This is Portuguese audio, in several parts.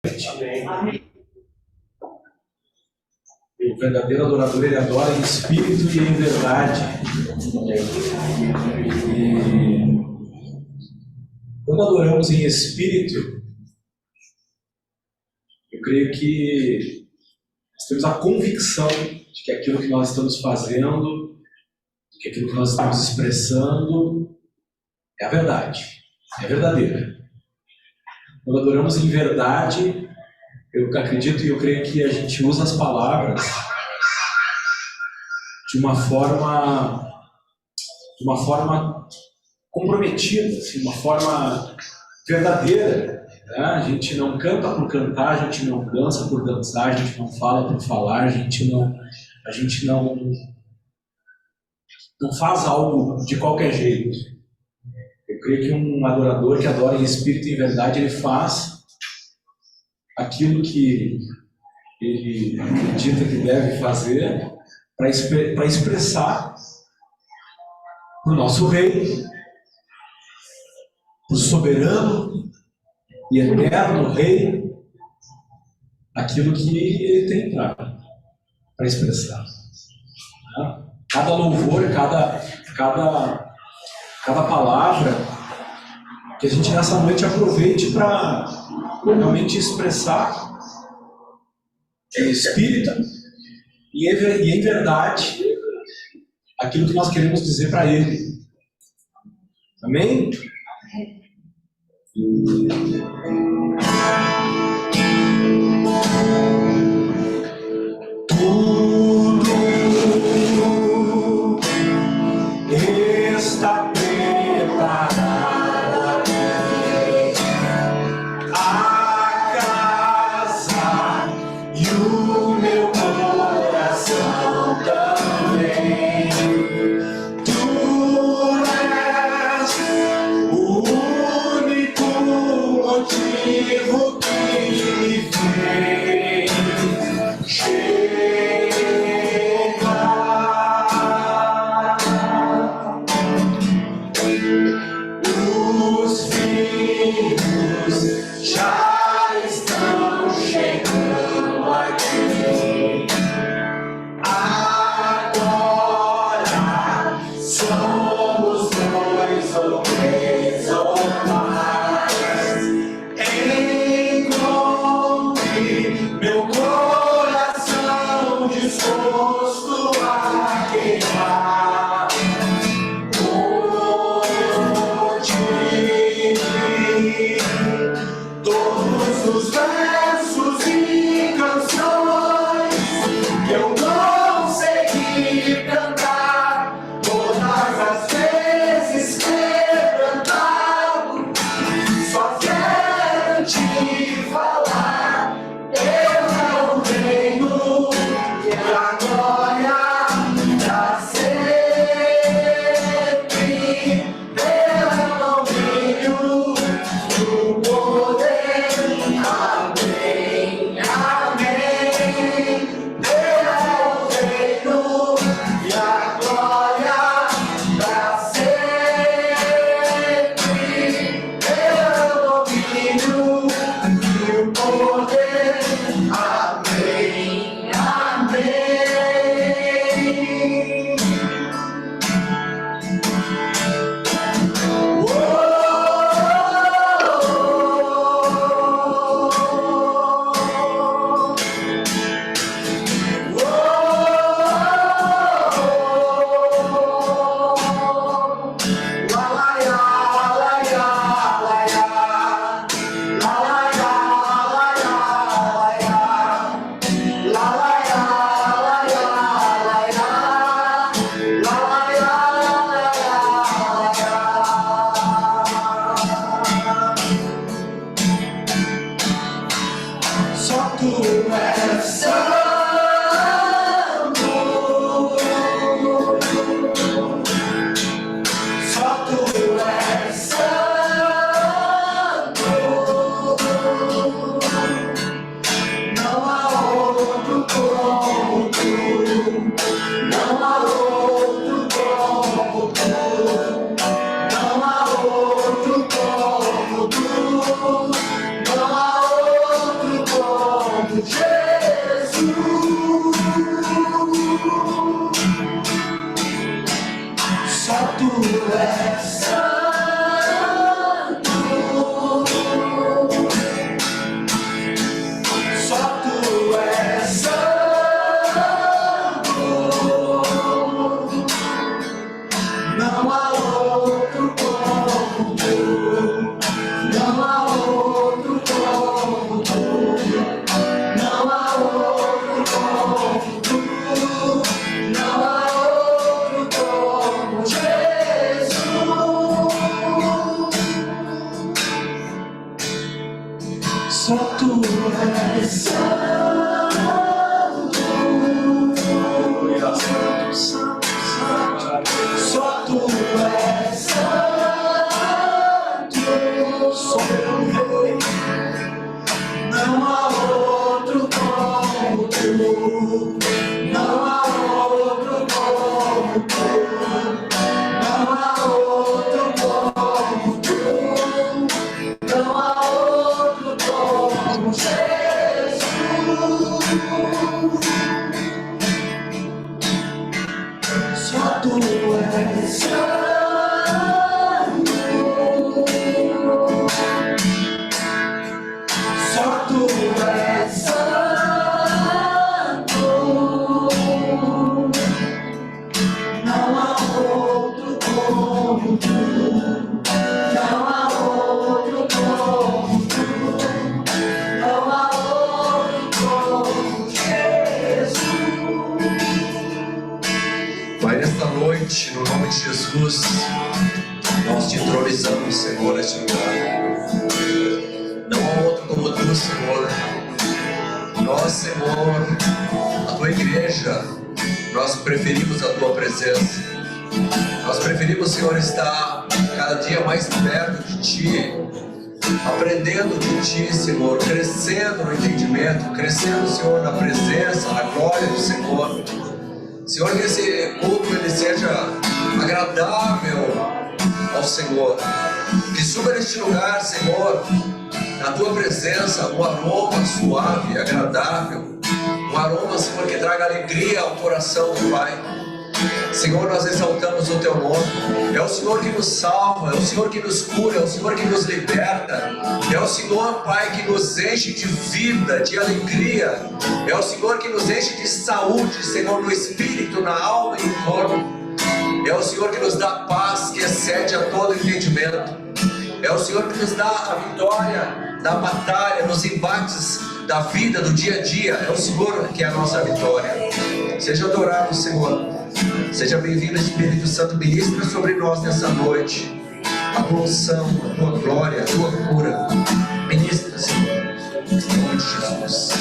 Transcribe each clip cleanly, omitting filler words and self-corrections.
Amém. O verdadeiro adorador, ele adora em espírito e em verdade. E quando adoramos em espírito, eu creio que nós temos a convicção de que aquilo que nós estamos fazendo, que aquilo que nós estamos expressando é a verdade, é verdadeira. Quando adoramos em verdade, eu acredito e eu creio que a gente usa as palavras de uma forma comprometida, assim, uma forma verdadeira. Né? A gente não canta por cantar, a gente não dança por dançar, a gente não fala por falar, a gente não faz algo de qualquer jeito. Eu creio que um adorador que adora em espírito e em verdade, ele faz aquilo que ele acredita que deve fazer para expressar para o nosso Rei, para o soberano e eterno Rei, aquilo que ele tem para expressar. Cada louvor, cada palavra que a gente nessa noite aproveite para realmente expressar em espírito e em verdade aquilo que nós queremos dizer para Ele. Amém? Tudo está preparado. Não há outro Só tu és santo, só tu rei. Não há outro como tu, não há outro como tu, não há outro como tu, não há outro como Jesus. Só tu és santo, só tu és santo, não há outro como tu, não há outro como tu, não há outro como Jesus. Pai, nesta noite, no nome de Jesus, nós te entronizamos, Senhor, neste lugar. Não há outro como tu, Senhor. Nós, Senhor, a tua igreja, nós preferimos a tua presença. Nós preferimos, Senhor, estar cada dia mais perto de ti, aprendendo de ti, Senhor, crescendo no entendimento, crescendo, Senhor, na presença, na glória do Senhor. Senhor, que esse culto ele seja agradável ao Senhor, que suba neste lugar, Senhor, na tua presença, um aroma suave, agradável, um aroma, Senhor, que traga alegria ao coração do Pai. Senhor, nós exaltamos o teu nome. É o Senhor que nos salva, é o Senhor que nos cura, é o Senhor que nos liberta, é o Senhor, Pai, que nos enche de vida, de alegria, é o Senhor que nos enche de saúde, Senhor, no espírito, na alma e no corpo. É o Senhor que nos dá paz, que excede a todo entendimento. É o Senhor que nos dá a vitória na batalha, nos embates da vida, do dia a dia. É o Senhor que é a nossa vitória. Seja adorado, Senhor. Seja bem-vindo, Espírito Santo. Ministra sobre nós nessa noite a tua unção, a tua glória, a tua cura. Ministra, Senhor, em nome de Jesus.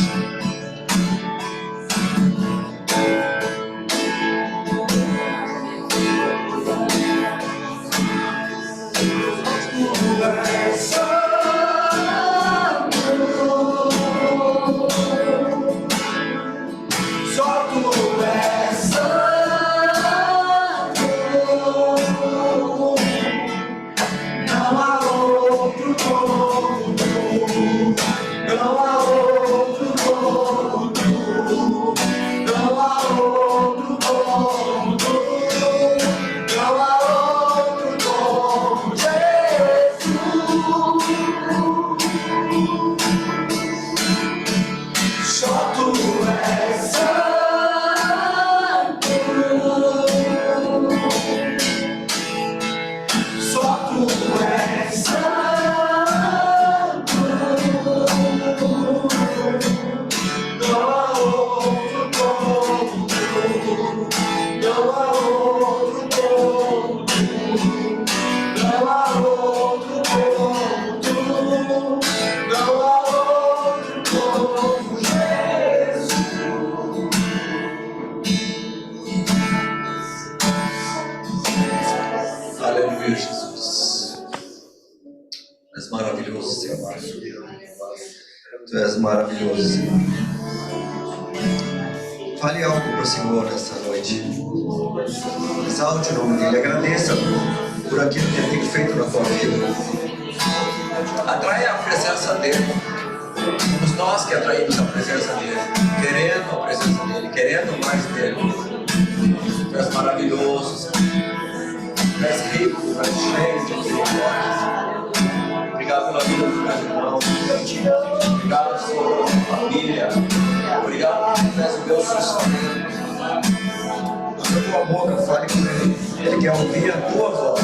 Tu és maravilhoso, Senhor. Fale algo para o Senhor nessa noite. Exalte o nome dEle. Agradeça por aquilo que Ele tem feito na tua vida. Atrai a presença dEle. Somos nós que atraímos a presença dEle. Querendo a presença dEle. Querendo mais dEle. Tu és maravilhoso, Senhor. Tu és rico, tu és cheio de misericórdia. Obrigado pela vida dos meus irmãos. Obrigado, Senhor, pela minha família. Obrigado por tu és o meu sustento. Usa a tua boca, fale com Ele. Ele quer ouvir a tua voz.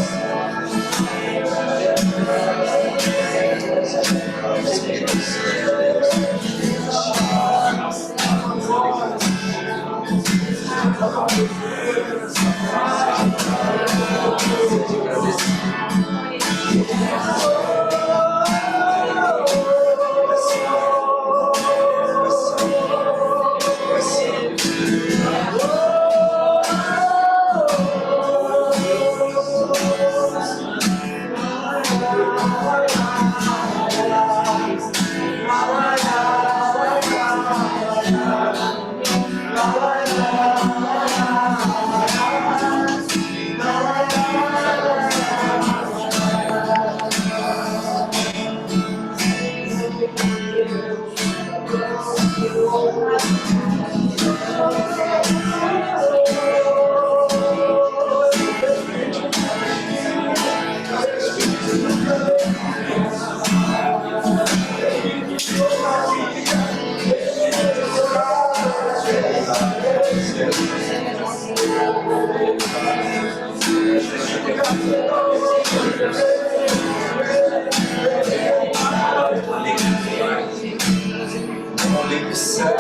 mão limpa o céu,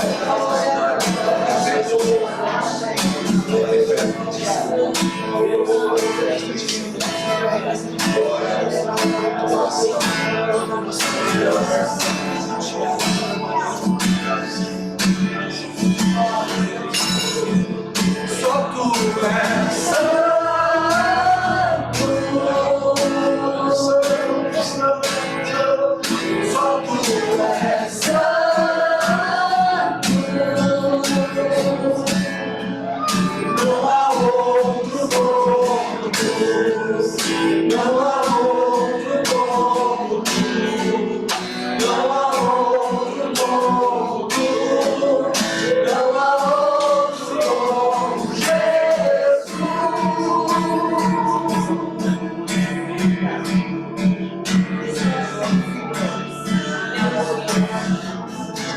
só tu és santo.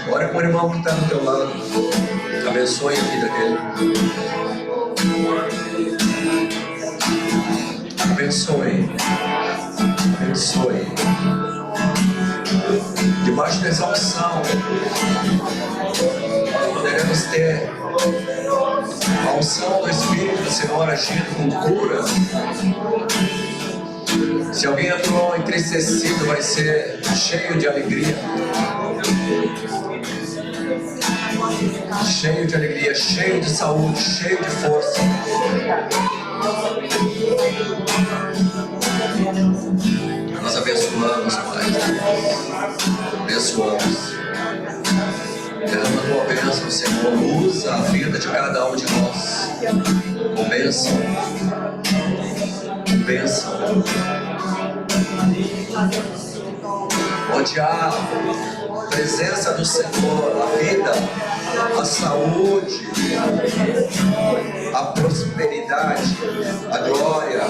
Ora com o irmão que está do teu lado. Abençoe a vida dele. Abençoe. Abençoe. Debaixo dessa unção, nós poderemos ter a unção do Espírito do Senhor agindo com cura. Se alguém entrou entristecido, vai ser cheio de alegria. Cheio de alegria, cheio de saúde, cheio de força. Nós abençoamos, Pai. Abençoamos. Derrama a tua bênção, Senhor. Usa a vida de cada um de nós. Com bênção. Com bênção. Onde há a presença do Senhor, a vida, a saúde, a prosperidade, a glória.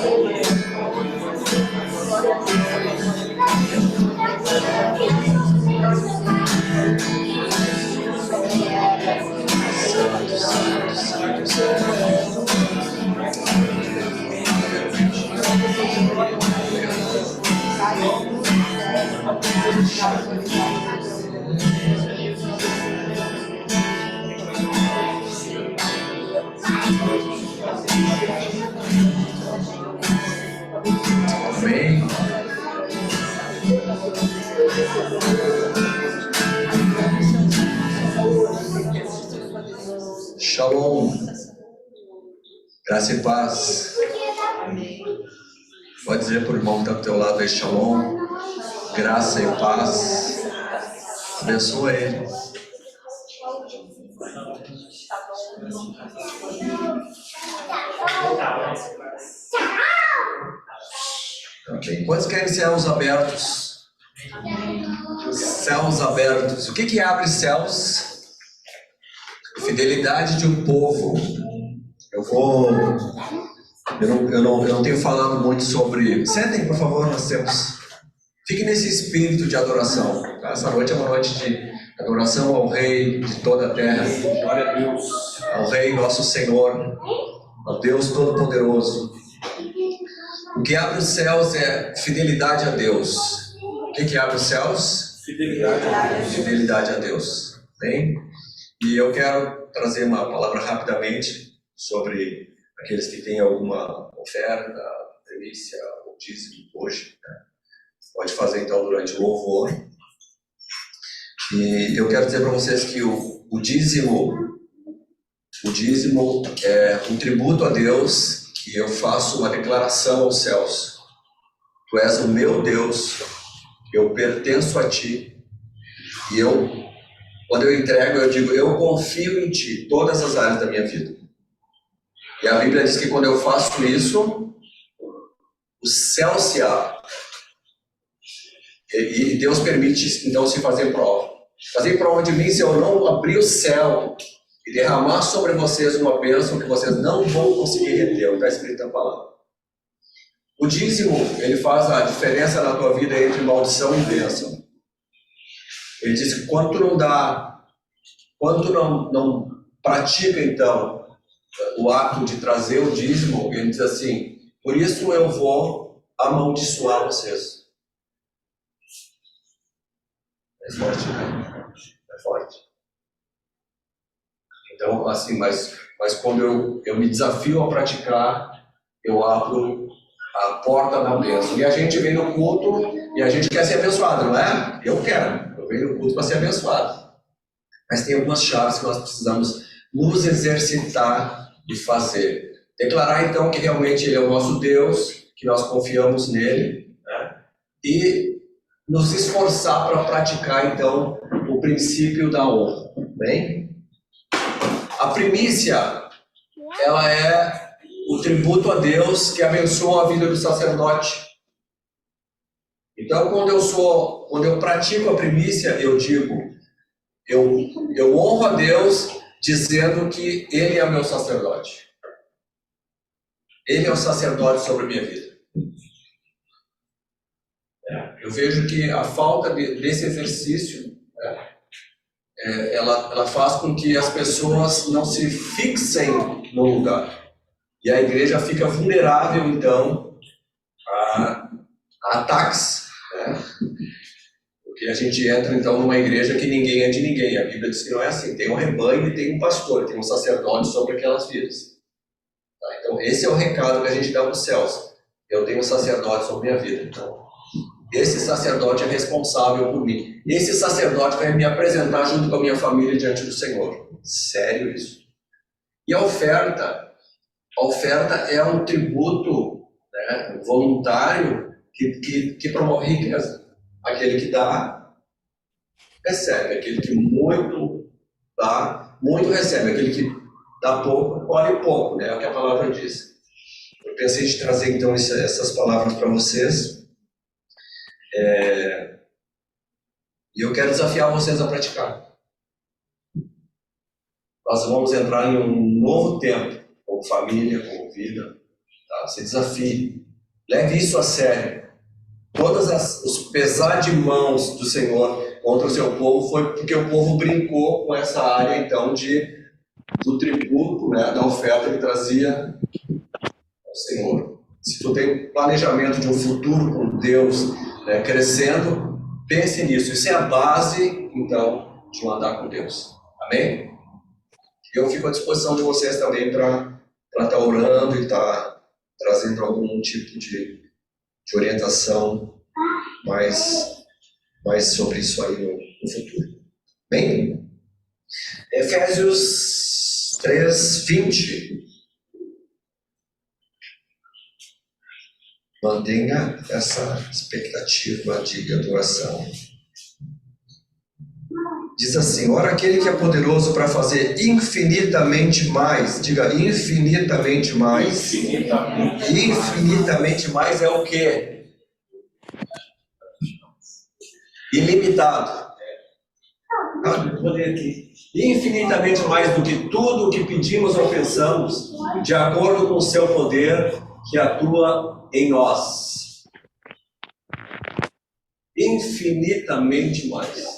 Santo, santo, santo, santo. Amém. Shalom. Graça e paz. Pode dizer para o irmão que está do teu lado aí, shalom. Graça e paz. Abençoa ele. Amém. Quantos querem céus abertos? Céus abertos. O que abre céus? Fidelidade de um povo. Eu não tenho falado muito sobre. Sentem, por favor, nós temos. Fique nesse espírito de adoração. Essa noite é uma noite de adoração ao Rei de toda a terra. Glória a Deus. Ao Rei nosso Senhor, ao Deus Todo-Poderoso. O que abre os céus é fidelidade a Deus. O que abre os céus? Fidelidade a Deus. Bem? E eu quero trazer uma palavra rapidamente sobre aqueles que têm alguma oferta, delícia ou dízimo hoje. Né? Pode fazer então durante o louvor. E eu quero dizer para vocês que o dízimo é um tributo a Deus, que eu faço uma declaração aos céus. Tu és o meu Deus, eu pertenço a ti, e quando eu entrego, eu digo, eu confio em ti, todas as áreas da minha vida. E a Bíblia diz que quando eu faço isso, o céu se abre. E Deus permite, então, se fazer prova. Fazer prova de mim se eu não abrir o céu e derramar sobre vocês uma bênção que vocês não vão conseguir reter. Está escrito na palavra. O dízimo, ele faz a diferença na tua vida entre maldição e bênção. Ele diz que quando tu não dá, quando tu não pratica, então, o ato de trazer o dízimo, ele diz assim, por isso eu vou amaldiçoar vocês. É forte, né? É forte. Então, assim, mas quando eu me desafio a praticar, eu abro a porta da bênção. E a gente vem no culto e a gente quer ser abençoado, não é? Eu quero. Eu venho no culto para ser abençoado. Mas tem algumas chaves que nós precisamos nos exercitar e fazer. Declarar, então, que realmente Ele é o nosso Deus, que nós confiamos nele, né? E nos esforçar para praticar, então, o princípio da honra. Bem? A primícia, ela é o tributo a Deus que abençoa a vida do sacerdote. Então, quando eu pratico a primícia, eu digo, eu honro a Deus dizendo que Ele é meu sacerdote. Ele é o sacerdote sobre a minha vida. Eu vejo que a falta desse exercício, ela faz com que as pessoas não se fixem no lugar. E a igreja fica vulnerável, então, a ataques. Né? Porque a gente entra, então, numa igreja que ninguém é de ninguém. A Bíblia diz que não é assim. Tem um rebanho e tem um pastor, tem um sacerdote sobre aquelas vidas. Tá? Então, esse é o recado que a gente dá para os céus. Eu tenho um sacerdote sobre a minha vida. Então, esse sacerdote é responsável por mim. Esse sacerdote vai me apresentar junto com a minha família diante do Senhor. Sério isso. E a oferta é um tributo, né, voluntário que promove riqueza. Aquele que dá, recebe. Aquele que muito dá, muito recebe. Aquele que dá pouco, colhe pouco, né? É o que a palavra diz. Eu pensei em trazer, então, essas palavras para vocês. E eu quero desafiar vocês a praticar. Nós vamos entrar em um novo tempo, como família, como vida. Tá? Se desafie. Leve isso a sério. Todos os pesar de mãos do Senhor contra o seu povo foi porque o povo brincou com essa área, então, do tributo, né, da oferta que trazia ao Senhor. Se tu tem planejamento de um futuro com Deus, né, crescendo, pense nisso. Isso é a base, então, de um andar com Deus. Amém? Eu fico à disposição de vocês também para estar orando e estar trazendo algum tipo de orientação mais sobre isso aí no futuro. Bem? Efésios 3:20. Mantenha essa expectativa de adoração. Diz assim: ora, aquele que é poderoso para fazer infinitamente mais, diga infinitamente mais. Infinitamente mais é o quê? Ilimitado. Vou ler aqui. Infinitamente mais do que tudo o que pedimos ou pensamos, de acordo com o seu poder que atua em nós. Infinitamente mais.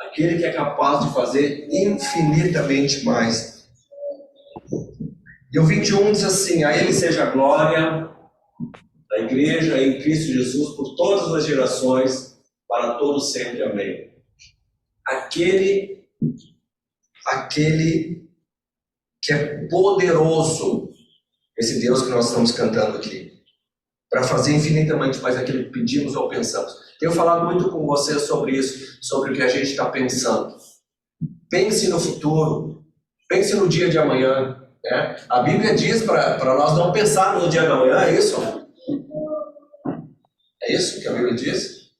Aquele que é capaz de fazer infinitamente mais. E o 21 diz assim: a Ele seja a glória da igreja em Cristo Jesus por todas as gerações, para todos sempre. Amém. Aquele que é poderoso, esse Deus que nós estamos cantando aqui, para fazer infinitamente mais aquilo que pedimos ou pensamos. Tenho falado muito com vocês sobre isso, sobre o que a gente está pensando. Pense no futuro, pense no dia de amanhã. Né? A Bíblia diz para nós não pensarmos no dia de amanhã, é isso? É isso que a Bíblia diz?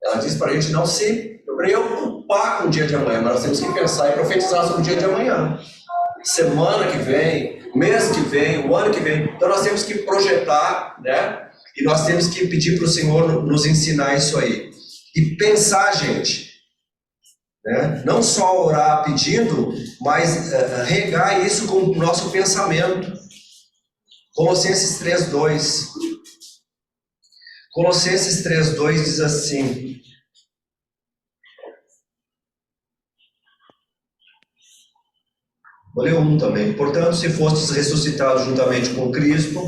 Ela diz para a gente não se preocupar com o dia de amanhã, mas nós temos que pensar e profetizar sobre o dia de amanhã. Semana que vem, mês que vem, o ano que vem. Então nós temos que projetar, né? E nós temos que pedir para o Senhor nos ensinar isso aí. E pensar, gente, né? Não só orar pedindo, mas regar isso com o nosso pensamento. Colossenses 3:2. Colossenses 3:2 diz assim: vou ler um também. Portanto, se fostes ressuscitados juntamente com Cristo,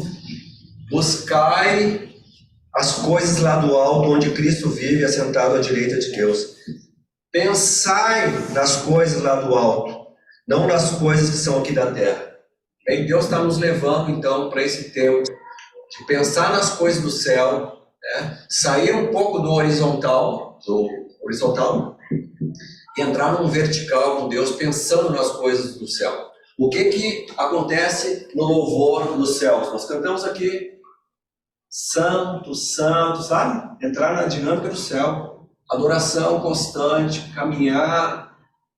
buscai as coisas lá do alto, onde Cristo vive, assentado à direita de Deus. Pensai nas coisas lá do alto. não nas coisas que são aqui da terra. Bem, Deus está nos levando, então, para esse tempo de pensar nas coisas do céu, né? Sair um pouco do horizontal, e entrar no vertical com Deus, pensando nas coisas do céu. O que acontece no louvor dos céus? Nós cantamos aqui, santo, santo, sabe? Entrar na dinâmica do céu. Adoração constante, caminhar.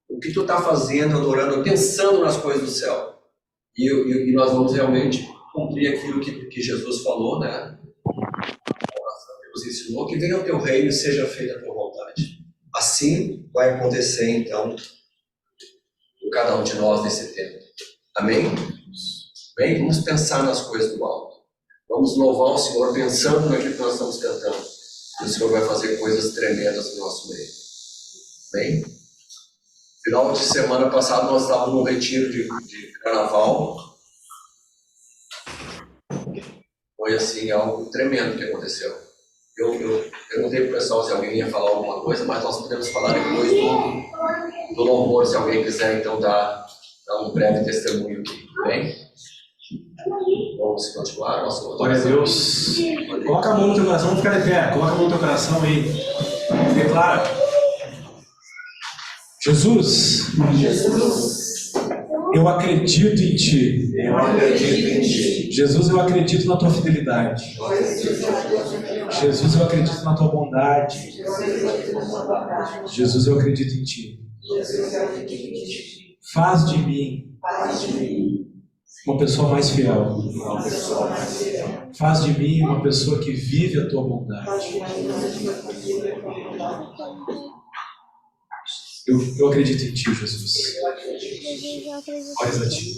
O que tu está fazendo, adorando, pensando nas coisas do céu. E nós vamos realmente cumprir aquilo que Jesus falou, né? Deus ensinou, que venha o teu reino e seja feita a tua vontade. Assim vai acontecer, então, com cada um de nós nesse tempo. Amém? Bem, vamos pensar nas coisas do alto. Vamos louvar o Senhor pensando naquilo que nós estamos cantando. E o Senhor vai fazer coisas tremendas no nosso meio. Bem? Final de semana passada nós estávamos num retiro de carnaval. Foi assim, algo tremendo que aconteceu. Eu perguntei para o pessoal se alguém ia falar alguma coisa, mas nós podemos falar depois do louvor, se alguém quiser então dar um breve testemunho aqui, bem? Vamos continuar nossa oração. Glória a Deus. Coloca a mão no teu coração, não fica de pé. Coloca a mão no teu coração aí. Declara. Jesus, eu acredito em Ti. Jesus, eu acredito na Tua fidelidade. Jesus, eu acredito na Tua bondade. Jesus, eu acredito em Ti. Faz de mim uma pessoa mais fiel. Faz de mim uma pessoa que vive a Tua bondade. Eu acredito em Ti, Jesus. Olha a Ti.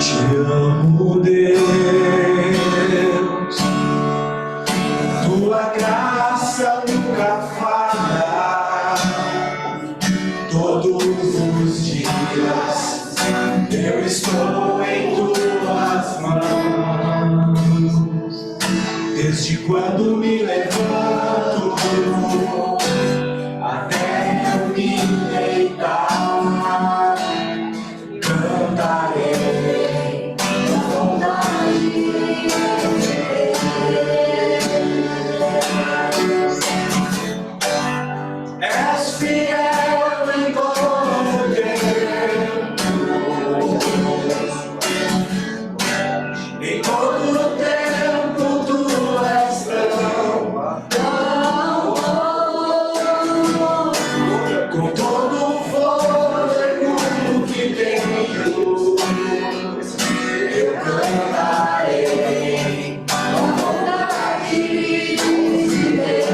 Te amo, Deus. Tua graça nunca falha. Todos os dias eu estou em Tuas mãos. Desde quando me levanto até eu me deitar, cantarei a bondade de Deus. És fiel em todo tempo, em todo tempo Tu és com todo o fôlego que tenho, eu cantarei a bondade de Deus.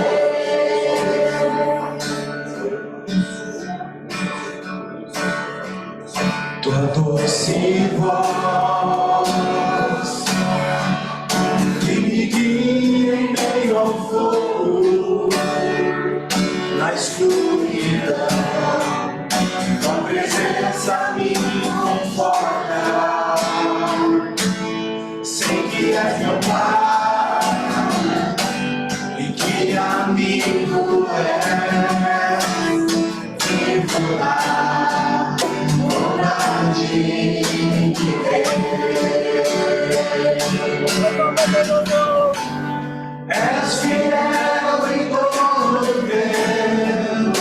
Tua doce voz que me guia em meio ao fogo, na escuridão, Tua presença me conforta. Sei que és meu Pai e que amigo és. Vivo na bondade de Deus. És fiel em todo tempo,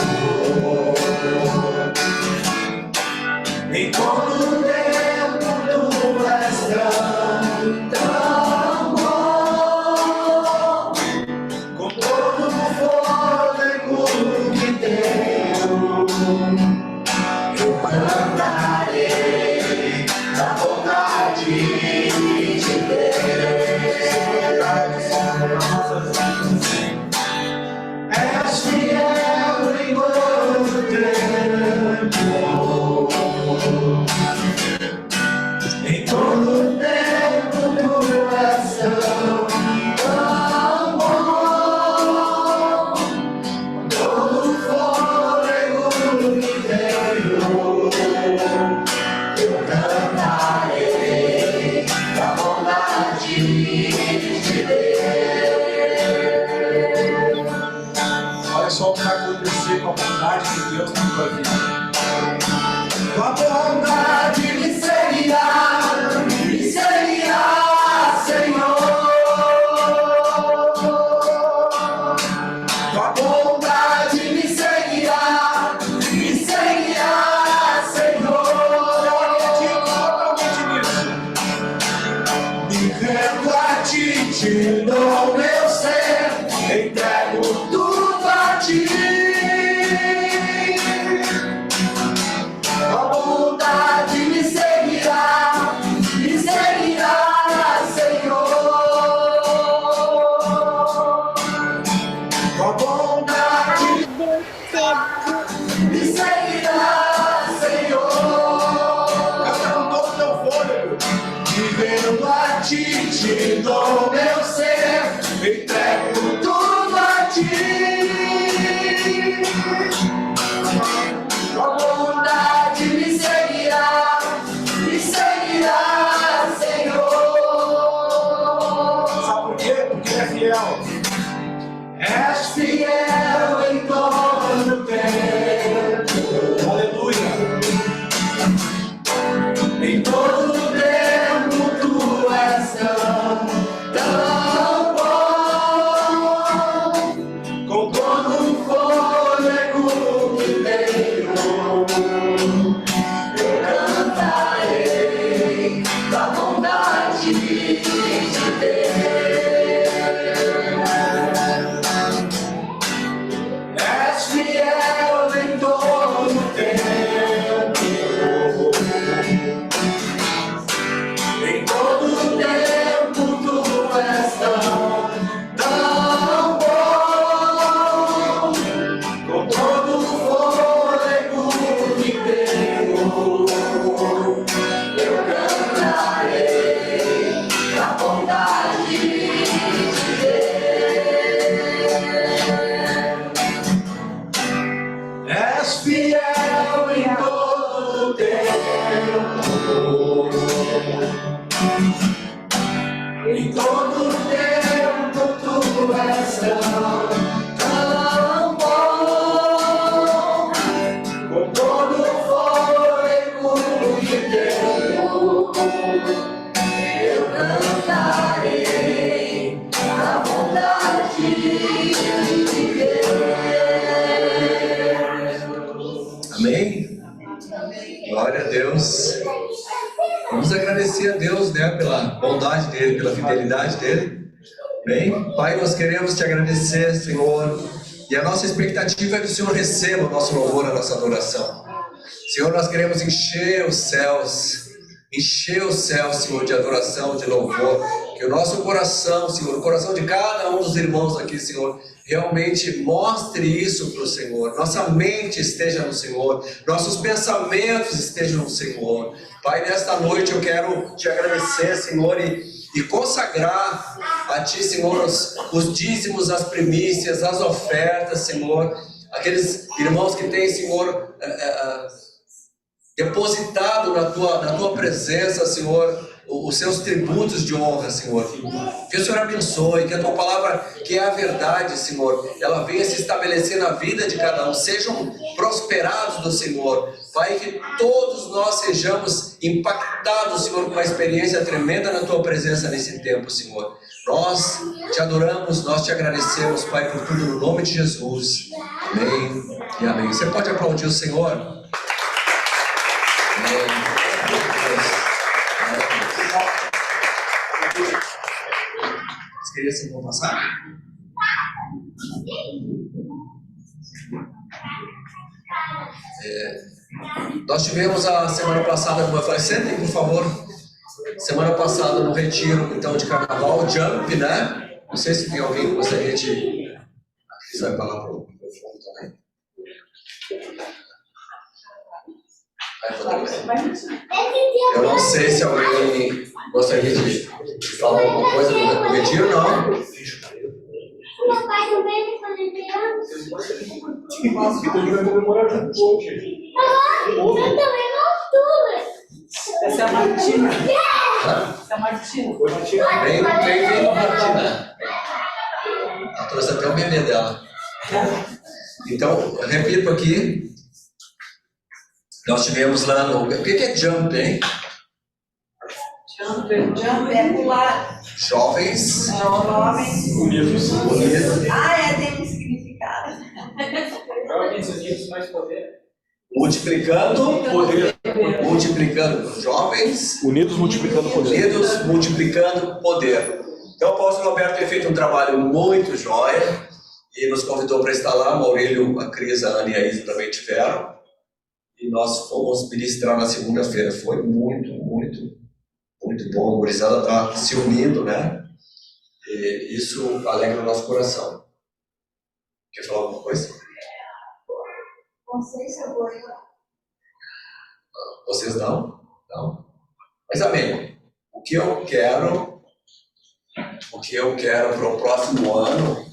em todo tempo Tu és tão bom. bondade de Deus na tua vida. Tua bondade me seguirá, Senhor. Tua bondade me seguirá, Senhor. Eu acredito totalmente nisso. Me rendo a ti, te dou meu ser, entrego tudo a ti. A bondade me seguirá, Senhor. A bondade me seguirá, Senhor. Canta com todo o teu fôlego. Vivendo a ti, te dou meu ser, entrego tudo a ti. Tua bondade me seguirá, Senhor. Sabe por quê? Porque Ele é fiel. És fiel em todo tempo. Aleluia. Em todo tempo tu és tão bom, com todo o fôlego que tenho, eu cantarei da bondade de Deus. És fiel em todo tempo. Em todo tempo tu és tão bom, com todo o fôlego que tenho, eu cantarei a bondade de Deus. És fiel em todo tempo. Em todo tempo tu és tão bom, com todo o fôlego que tenho, eu cantarei a bondade de Deus. Amém? Glória a Deus. Vamos agradecer a Deus, né, pela bondade dele, pela fidelidade dele. Bem, Pai, nós queremos te agradecer, Senhor, e a nossa expectativa é que o Senhor receba o nosso louvor, a nossa adoração. Senhor, nós queremos encher os céus, Senhor, de adoração, de louvor. Que o nosso coração, Senhor, o coração de cada um dos irmãos aqui, Senhor, realmente mostre isso para o Senhor. Nossa mente esteja no Senhor, nossos pensamentos estejam no Senhor. Pai, nesta noite eu quero te agradecer, Senhor, e consagrar a Ti, Senhor, os dízimos, as primícias, as ofertas, Senhor. Aqueles irmãos que têm, Senhor, depositado na tua presença, Senhor, os seus tributos de honra, Senhor. Que o Senhor abençoe, que a Tua palavra, que é a verdade, Senhor, ela venha se estabelecer na vida de cada um, sejam prosperados do Senhor. Pai, que todos nós sejamos impactados, Senhor, com uma experiência tremenda na Tua presença nesse tempo, Senhor. Nós te adoramos, nós te agradecemos, Pai, por tudo no nome de Jesus. Amém e amém. Você pode aplaudir o Senhor? Amém. As crianças vão passar? Nós tivemos a semana passada, como eu falei, sentem, por favor. Semana passada no retiro, então, de carnaval, Jump, né? Não sei se tem alguém que gostaria de... Você vai falar para o microfone também. Eu não sei se alguém gostaria de falar alguma coisa do retiro, não. Meu pai também vai fazer criança. Eu também gosto. Essa é a Martina. Yeah! Essa é a Martina. Bem, Martina. Ela trouxe até o bebê dela. Então, eu repito aqui, nós tivemos lá no... O que é jump, hein? Jump é pular. Jovens Jovens. Unidos. unidos, Tem um significado. Jovens unidos mais poder. multiplicando, Poder. multiplicando jovens, Unidos multiplicando poder. unidos multiplicando poder. Então, o apóstolo Roberto tem feito um trabalho muito jóia e nos convidou para estar lá. O Maurílio, a Cris, a Ana e a Isa também tiveram. E nós fomos ministrar na segunda-feira. Foi muito bom. A gurizada está se unindo, né? E isso alegra o nosso coração. Quer falar alguma coisa? Vocês são bons. Vocês não? Não. Mas amém. O que eu quero para o próximo ano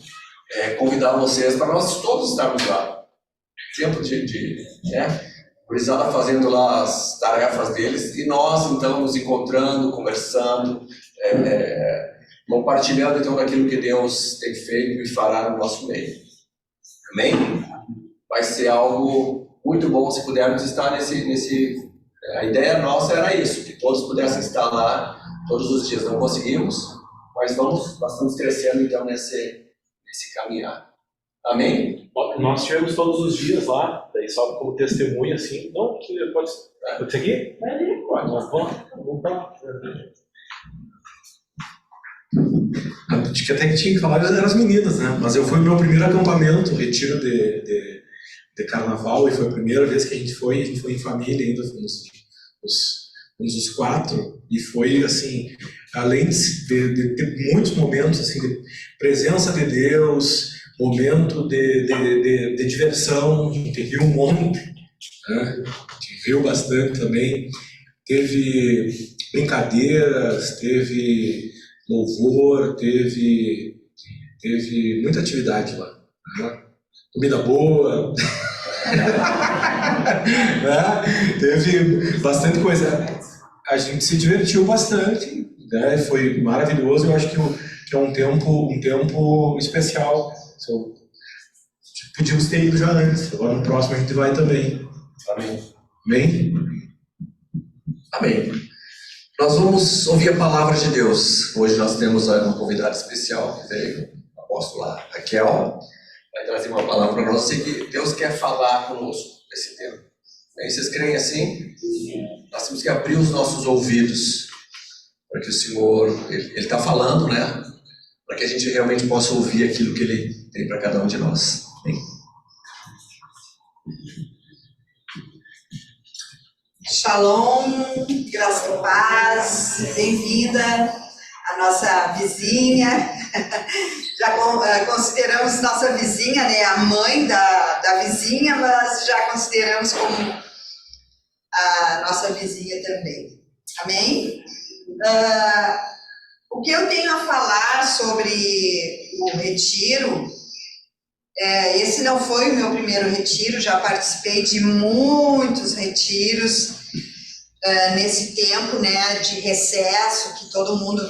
é convidar vocês para nós todos estarmos lá. Tempo né? O gurizada fazendo lá as tarefas deles e nós então nos encontrando, conversando, compartilhando então daquilo que Deus tem feito e fará no nosso meio. Amém? Vai ser algo muito bom se pudermos estar nesse. A ideia nossa era isso, que todos pudessem estar lá todos os dias. Não conseguimos, mas nós estamos crescendo então nesse caminhar. Amém? Nós tivemos todos os dias lá, daí só como testemunha, assim. Não, pode seguir? Pode. Vamos lá. Acho que até que tinha que falar eram as meninas, né? Mas eu fui no meu primeiro acampamento, retiro de carnaval, e foi a primeira vez que a gente foi em família ainda, fomos os 4, e foi assim, além de ter muitos momentos assim, de presença de Deus, momento de diversão, a gente riu um monte, né? A gente riu bastante também, teve brincadeiras, teve louvor, teve muita atividade lá, né? Comida boa, né? Teve bastante coisa. A gente se divertiu bastante, né? Foi maravilhoso. Eu acho que é um tempo especial. Podíamos ter ido já antes. Agora no próximo a gente vai também. Amém. Amém? Amém. Nós vamos ouvir a palavra de Deus. Hoje nós temos uma convidada especial que veio, a apóstola Raquel, vai trazer uma palavra para nós que Deus quer falar conosco nesse tempo. Bem, vocês creem assim? Nós temos que abrir os nossos ouvidos para que o Senhor, Ele está falando, né? Para que a gente realmente possa ouvir aquilo que Ele tem para cada um de nós. Amém? Shalom, graça e paz, bem-vinda a nossa vizinha. Já consideramos nossa vizinha, né, a mãe da vizinha, mas já consideramos como a nossa vizinha também. Amém? O que eu tenho a falar sobre o retiro, esse não foi o meu primeiro retiro, já participei de muitos retiros nesse tempo, né, de recesso, que todo mundo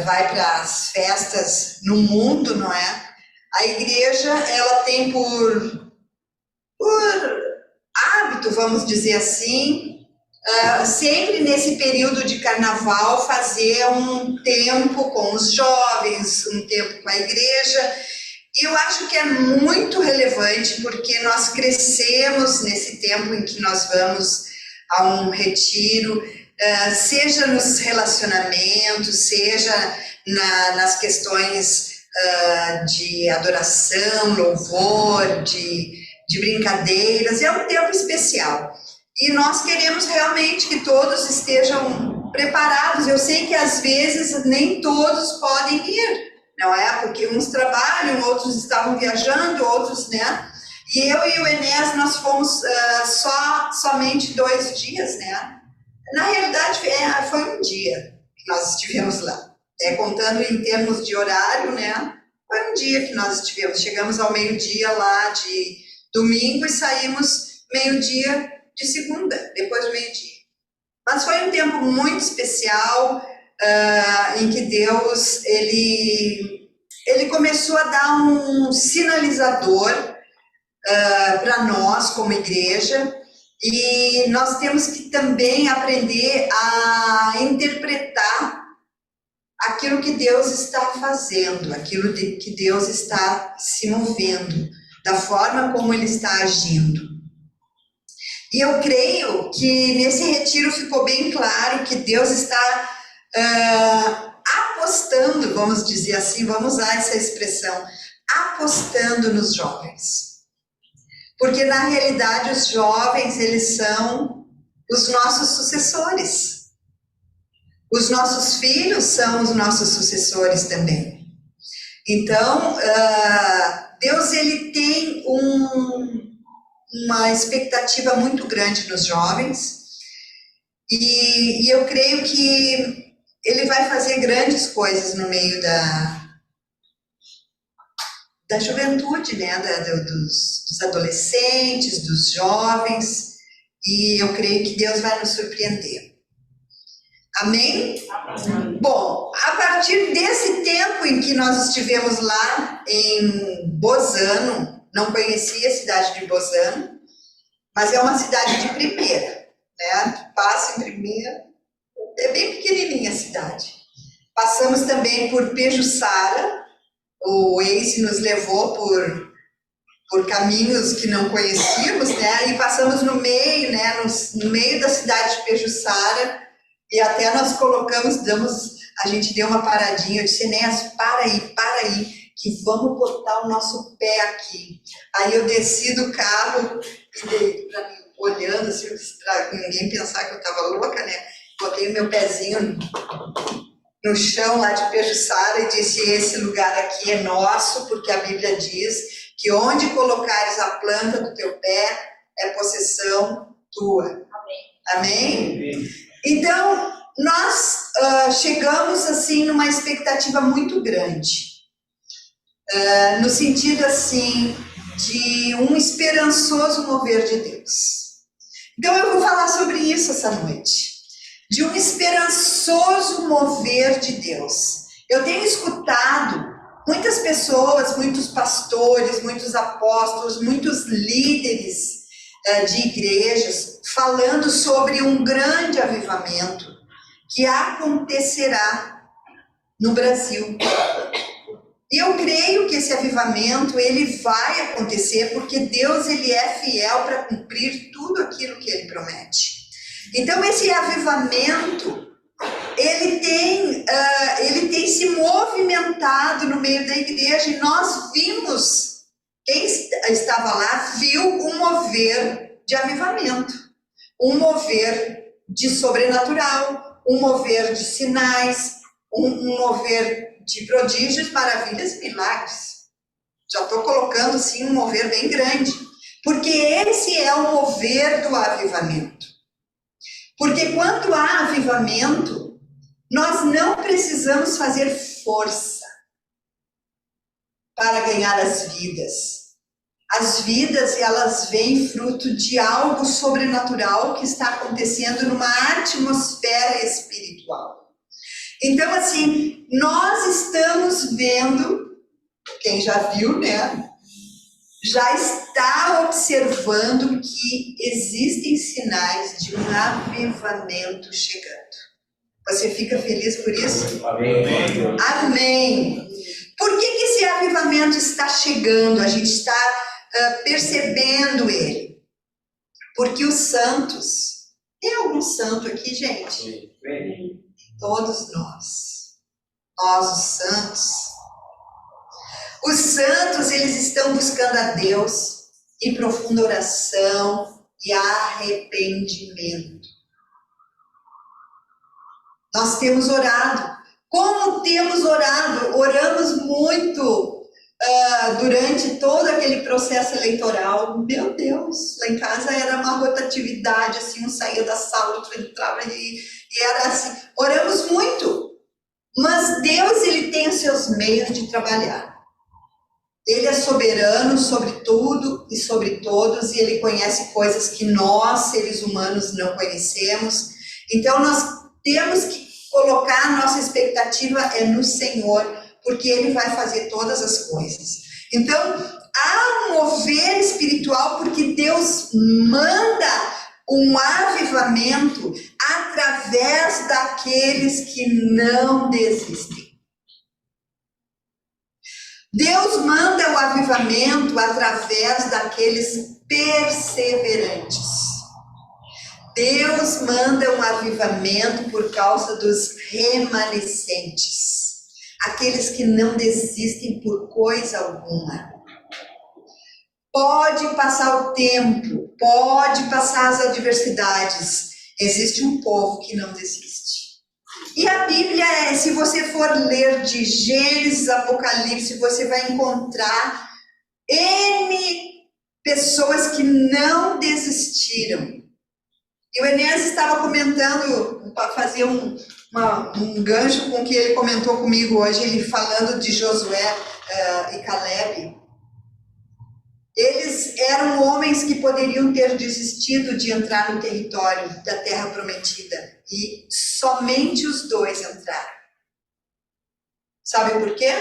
vai para as festas no mundo, não é? A igreja, ela tem por hábito, vamos dizer assim, sempre nesse período de carnaval fazer um tempo com os jovens, um tempo com a igreja. E eu acho que é muito relevante porque nós crescemos nesse tempo em que nós vamos a um retiro, seja nos relacionamentos, seja nas questões de adoração, louvor, de brincadeiras. É um tempo especial. E nós queremos realmente que todos estejam preparados. Eu sei que às vezes nem todos podem ir, não é? Porque uns trabalham, outros estavam viajando, outros, né? E eu e o Enéas, nós fomos somente 2 dias, né? Na realidade, foi um dia que nós estivemos lá. Contando em termos de horário, né? Foi um dia que nós estivemos. Chegamos ao meio-dia lá de domingo e saímos meio-dia de segunda, depois do meio-dia. Mas foi um tempo muito especial, em que Deus, Ele ele começou a dar um sinalizador para nós como igreja, e nós temos que também aprender a interpretar aquilo que Deus está fazendo, aquilo que Deus está se movendo, da forma como Ele está agindo. E eu creio que nesse retiro ficou bem claro que Deus está apostando, vamos dizer assim, vamos usar essa expressão, apostando nos jovens. Porque na realidade os jovens, eles são os nossos sucessores. Os nossos filhos são os nossos sucessores também. Então, Deus, ele tem uma expectativa muito grande nos jovens, e eu creio que ele vai fazer grandes coisas no meio da juventude, né? Dos adolescentes, dos jovens, e eu creio que Deus vai nos surpreender. Amém? Amém? Bom, a partir desse tempo em que nós estivemos lá em Bozano, não conhecia a cidade de Bozano, mas é uma cidade de primeira, né? Passa em primeira, é bem pequenininha a cidade. Passamos também por Pejuçara, o Waze nos levou por caminhos que não conhecíamos, né? E passamos no meio, né? No meio da cidade de Pejuçara, e até nós colocamos, a gente deu uma paradinha, eu disse, Enéas, para aí, que vamos botar o nosso pé aqui. Aí eu desci do carro, olhando assim, para ninguém pensar que eu estava louca, né? Botei o meu pezinho no chão lá de Pejuçara e disse, esse lugar aqui é nosso, porque a Bíblia diz que onde colocares a planta do teu pé é possessão tua. Amém? Amém? Então, nós chegamos assim numa expectativa muito grande, no sentido assim de um esperançoso mover de Deus. Então eu vou falar sobre isso essa noite, de um esperançoso mover de Deus. Eu tenho escutado muitas pessoas, muitos pastores, muitos apóstolos, muitos líderes de igrejas falando sobre um grande avivamento que acontecerá no Brasil. E eu creio que esse avivamento, ele vai acontecer porque Deus, ele é fiel para cumprir tudo aquilo que ele promete. Então esse avivamento, ele tem se movimentado no meio da igreja, e nós vimos, quem estava lá viu um mover de avivamento, um mover de sobrenatural, um mover de sinais, um mover de prodígios, maravilhas e milagres. Já estou colocando assim um mover bem grande, porque esse é o mover do avivamento. Porque quando há avivamento, nós não precisamos fazer força para ganhar as vidas. As vidas, elas vêm fruto de algo sobrenatural que está acontecendo numa atmosfera espiritual. Então, assim, nós estamos vendo, quem já viu, né? Já está observando que existem sinais de um avivamento chegando. Você fica feliz por isso? Amém. Amém. Por que esse avivamento está chegando? A gente está percebendo ele. Porque os santos, tem algum santo aqui, gente? Todos nós os santos. Os santos, eles estão buscando a Deus em profunda oração e arrependimento. Nós temos orado. Como temos orado? Oramos muito durante todo aquele processo eleitoral. Meu Deus, lá em casa era uma rotatividade, assim, um saía da sala, outro entrava e era assim. Oramos muito, mas Deus, ele tem os seus meios de trabalhar. Ele é soberano sobre tudo e sobre todos, e ele conhece coisas que nós, seres humanos, não conhecemos. Então nós temos que colocar a nossa expectativa no Senhor, porque Ele vai fazer todas as coisas. Então, há um mover espiritual porque Deus manda um avivamento através daqueles que não desistem. Deus manda o avivamento através daqueles perseverantes. Deus manda um avivamento por causa dos remanescentes, aqueles que não desistem por coisa alguma. Pode passar o tempo, pode passar as adversidades, existe um povo que não desiste. E a Bíblia, se você for ler de Gênesis, Apocalipse, você vai encontrar N pessoas que não desistiram. E o Enéas estava comentando, para fazer um gancho com o que ele comentou comigo hoje, ele falando de Josué e Caleb. Eles eram homens que poderiam ter desistido de entrar no território da Terra Prometida. E somente os dois entraram. Sabe por quê?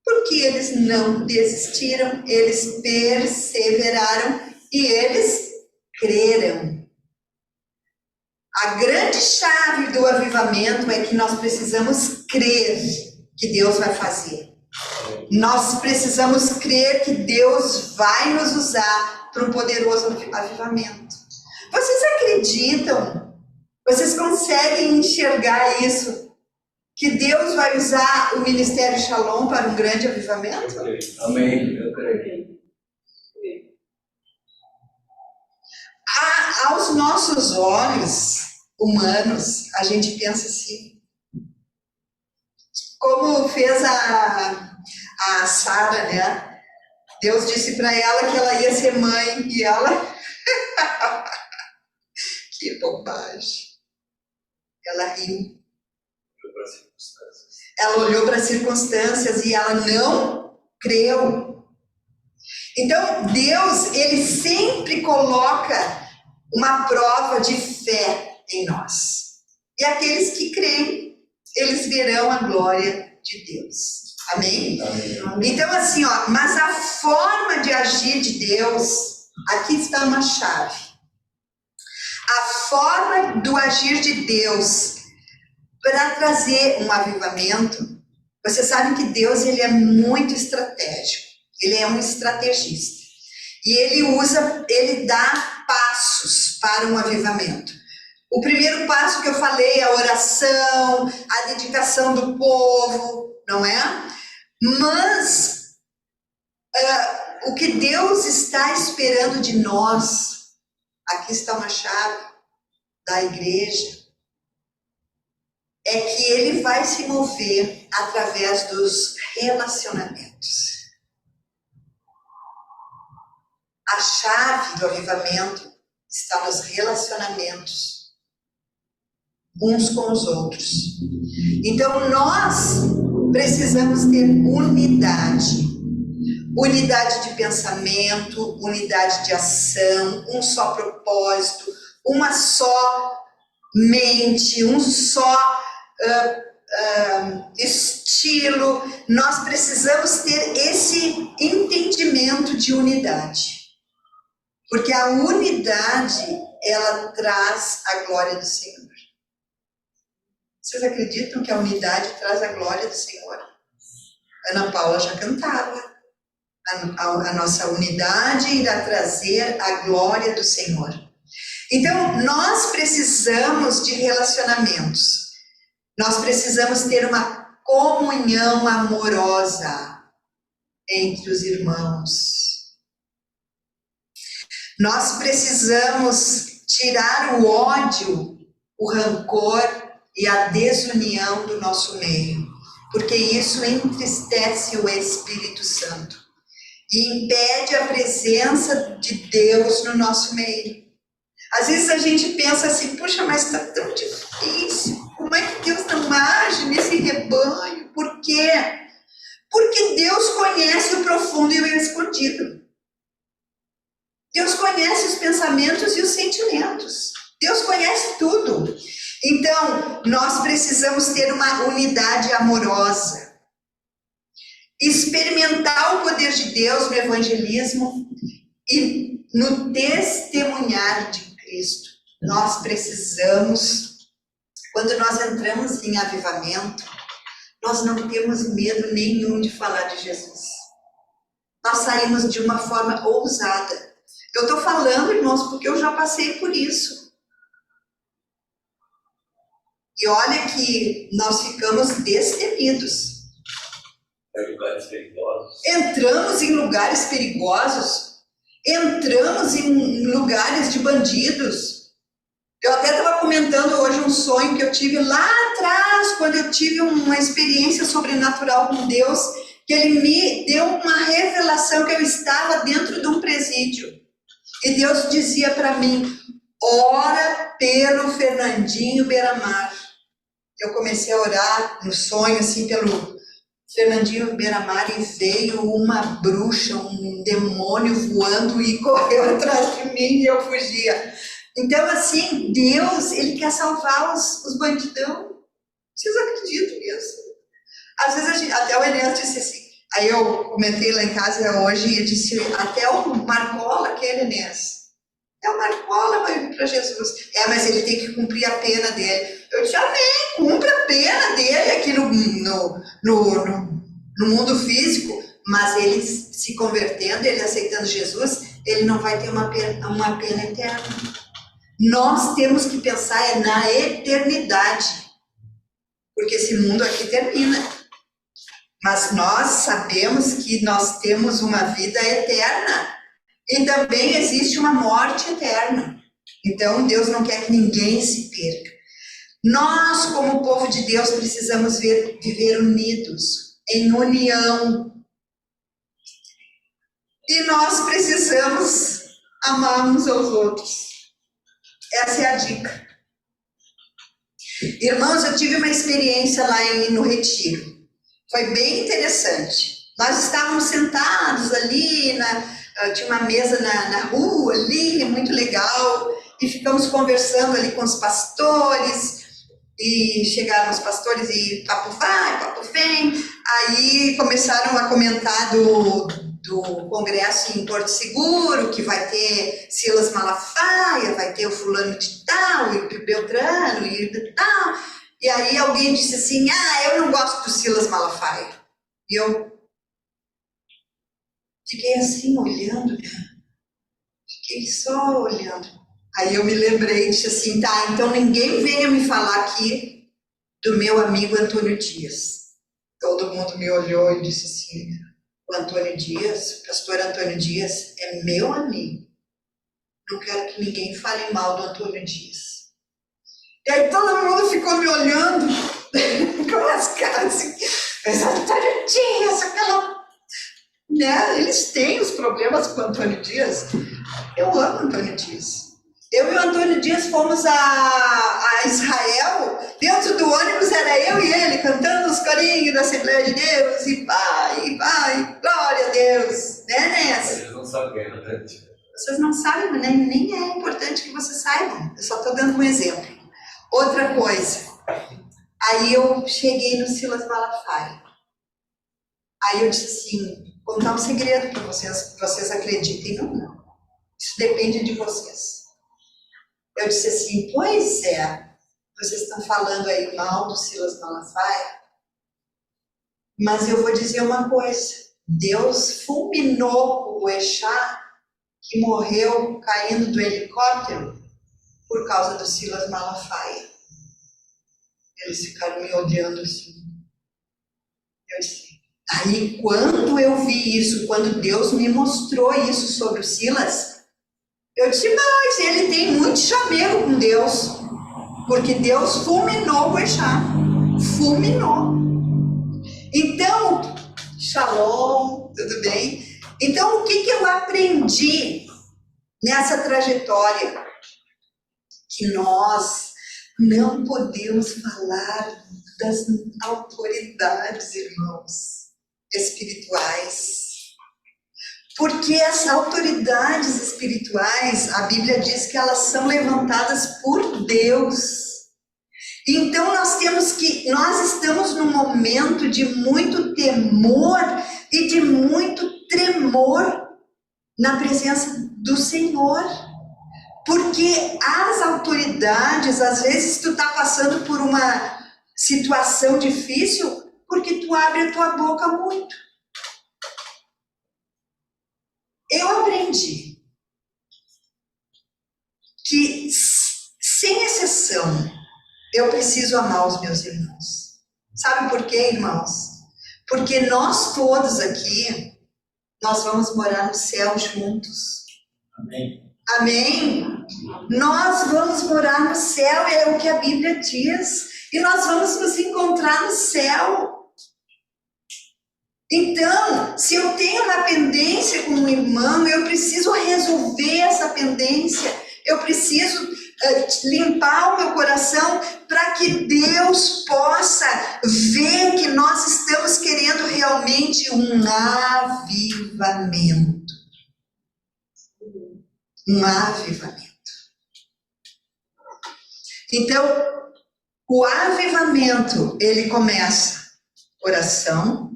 Porque eles não desistiram, eles perseveraram e eles creram. A grande chave do avivamento é que nós precisamos crer que Deus vai fazer. Nós precisamos crer que Deus vai nos usar para um poderoso avivamento. Vocês acreditam? Vocês conseguem enxergar isso? Que Deus vai usar o Ministério Shalom para um grande avivamento? Amém. Eu creio. Aos nossos olhos humanos, a gente pensa assim. Como fez a Sara, né? Deus disse para ela que ela ia ser mãe e ela... Que bobagem. Ela riu. Ela olhou para as circunstâncias e ela não creu. Então, Deus, Ele sempre coloca uma prova de fé em nós. E aqueles que creem, eles verão a glória de Deus. Amém? Amém. Então, assim, ó, mas a forma de agir de Deus, aqui está uma chave. A forma do agir de Deus para trazer um avivamento, você sabe que Deus, ele é muito estratégico, ele é um estrategista. E ele dá passos para um avivamento. O primeiro passo que eu falei é a oração, a dedicação do povo, não é? Mas o que Deus está esperando de nós, aqui está uma chave da igreja, é que Ele vai se mover através dos relacionamentos. A chave do avivamento está nos relacionamentos uns com os outros. Então nós precisamos ter unidade de pensamento, unidade de ação, um só propósito, uma só mente, um só estilo. Nós precisamos ter esse entendimento de unidade. Porque a unidade, ela traz a glória do Senhor. Vocês acreditam que a unidade traz a glória do Senhor? Ana Paula já cantava. A nossa unidade irá trazer a glória do Senhor. Então, nós precisamos de relacionamentos. Nós precisamos ter uma comunhão amorosa entre os irmãos. Nós precisamos tirar o ódio, o rancor e a desunião do nosso meio, porque isso entristece o Espírito Santo e impede a presença de Deus no nosso meio. Às vezes a gente pensa assim, puxa, mas está tão difícil, como é que Deus não age nesse rebanho? Por quê? Porque Deus conhece o profundo e o escondido. Deus conhece os pensamentos e os sentimentos. Deus conhece tudo. Então, nós precisamos ter uma unidade amorosa. experimentar o poder de Deus no evangelismo e no testemunhar de Cristo. Nós precisamos, quando nós entramos em avivamento, nós não temos medo nenhum de falar de Jesus. Nós saímos de uma forma ousada. Eu estou falando, irmãos, porque eu já passei por isso. E olha que nós ficamos destemidos. Lugares perigosos. Entramos em lugares perigosos. Entramos em lugares de bandidos. Eu até estava comentando hoje um sonho que eu tive lá atrás, quando eu tive uma experiência sobrenatural com Deus, que Ele me deu uma revelação que eu estava dentro de um presídio. E Deus dizia para mim, ora pelo Fernandinho Beiramar. Eu comecei a orar no sonho, assim, pelo Fernandinho Beiramar, e veio uma bruxa, um demônio voando e correu atrás de mim e eu fugia. Então, assim, Deus, Ele quer salvar os bandidão. Vocês acreditam nisso? Às vezes, até o Enéas disse assim, aí eu comentei lá em casa hoje e disse, até o Marcola, aquele Enéas, o Marcola vai vir para Jesus. Mas ele tem que cumprir a pena dele. Eu disse, amém, cumpra a pena dele aqui no mundo físico, mas ele se convertendo, ele aceitando Jesus, ele não vai ter uma pena eterna. Nós temos que pensar na eternidade, porque esse mundo aqui termina. Mas nós sabemos que nós temos uma vida eterna e também existe uma morte eterna. Então Deus não quer que ninguém se perca. Nós, como povo de Deus, precisamos viver unidos, em união. E nós precisamos amar uns aos outros. Essa é a dica. Irmãos, eu tive uma experiência lá no Retiro. Foi bem interessante. Nós estávamos sentados ali, tinha uma mesa na rua ali, muito legal, e ficamos conversando ali com os pastores, e chegaram os pastores e papo vai, papo vem. Aí começaram a comentar do congresso em Porto Seguro, que vai ter Silas Malafaia, vai ter o fulano de tal, e o Beltrano, e tal. E aí alguém disse assim, eu não gosto do Silas Malafaia. E eu fiquei assim, olhando, fiquei só olhando. Aí eu me lembrei, disse assim, tá, então ninguém venha me falar aqui do meu amigo Antônio Dias. Todo mundo me olhou e disse assim, o Antônio Dias, o pastor Antônio Dias é meu amigo. Não quero que ninguém fale mal do Antônio Dias. E aí todo mundo ficou me olhando com as caras assim, mas Antônio Dias, aquela... Né? Eles têm os problemas com o Antônio Dias. Eu amo Antônio Dias. Eu e o Antônio Dias fomos a Israel, dentro do ônibus era eu e ele, cantando os corinhos da Assembleia de Deus, e vai, glória a Deus, né, Ness? Eles não sabem, né? Vocês não sabem, né? Nem é importante que vocês saibam, eu só estou dando um exemplo. Outra coisa, aí eu cheguei no Silas Malafaia, aí eu disse assim, vou contar um segredo para vocês acreditem ou não, isso depende de vocês. Eu disse assim, pois é, vocês estão falando aí mal do Silas Malafaia, mas eu vou dizer uma coisa, Deus fulminou o Exá que morreu caindo do helicóptero por causa do Silas Malafaia. Eles ficaram me olhando assim. Eu disse, aí quando eu vi isso, quando Deus me mostrou isso sobre o Silas, eu disse, mas ele tem muito chamego com Deus, porque Deus fulminou o Exá, fulminou. Então, shalom, tudo bem? Então, o que eu aprendi nessa trajetória? Que nós não podemos falar das autoridades, irmãos, espirituais. Porque as autoridades espirituais, a Bíblia diz que elas são levantadas por Deus. Então nós estamos num momento de muito temor e de muito tremor na presença do Senhor. Porque as autoridades, às vezes tu está passando por uma situação difícil porque tu abre a tua boca muito. Eu aprendi que, sem exceção, eu preciso amar os meus irmãos. Sabe por quê, irmãos? Porque nós todos aqui, nós vamos morar no céu juntos. Amém. Amém? Nós vamos morar no céu, é o que a Bíblia diz. E nós vamos nos encontrar no céu. Então, se eu tenho uma pendência com um irmão, eu preciso resolver essa pendência. Eu preciso limpar o meu coração para que Deus possa ver que nós estamos querendo realmente um avivamento. Um avivamento. Então, o avivamento, ele começa oração,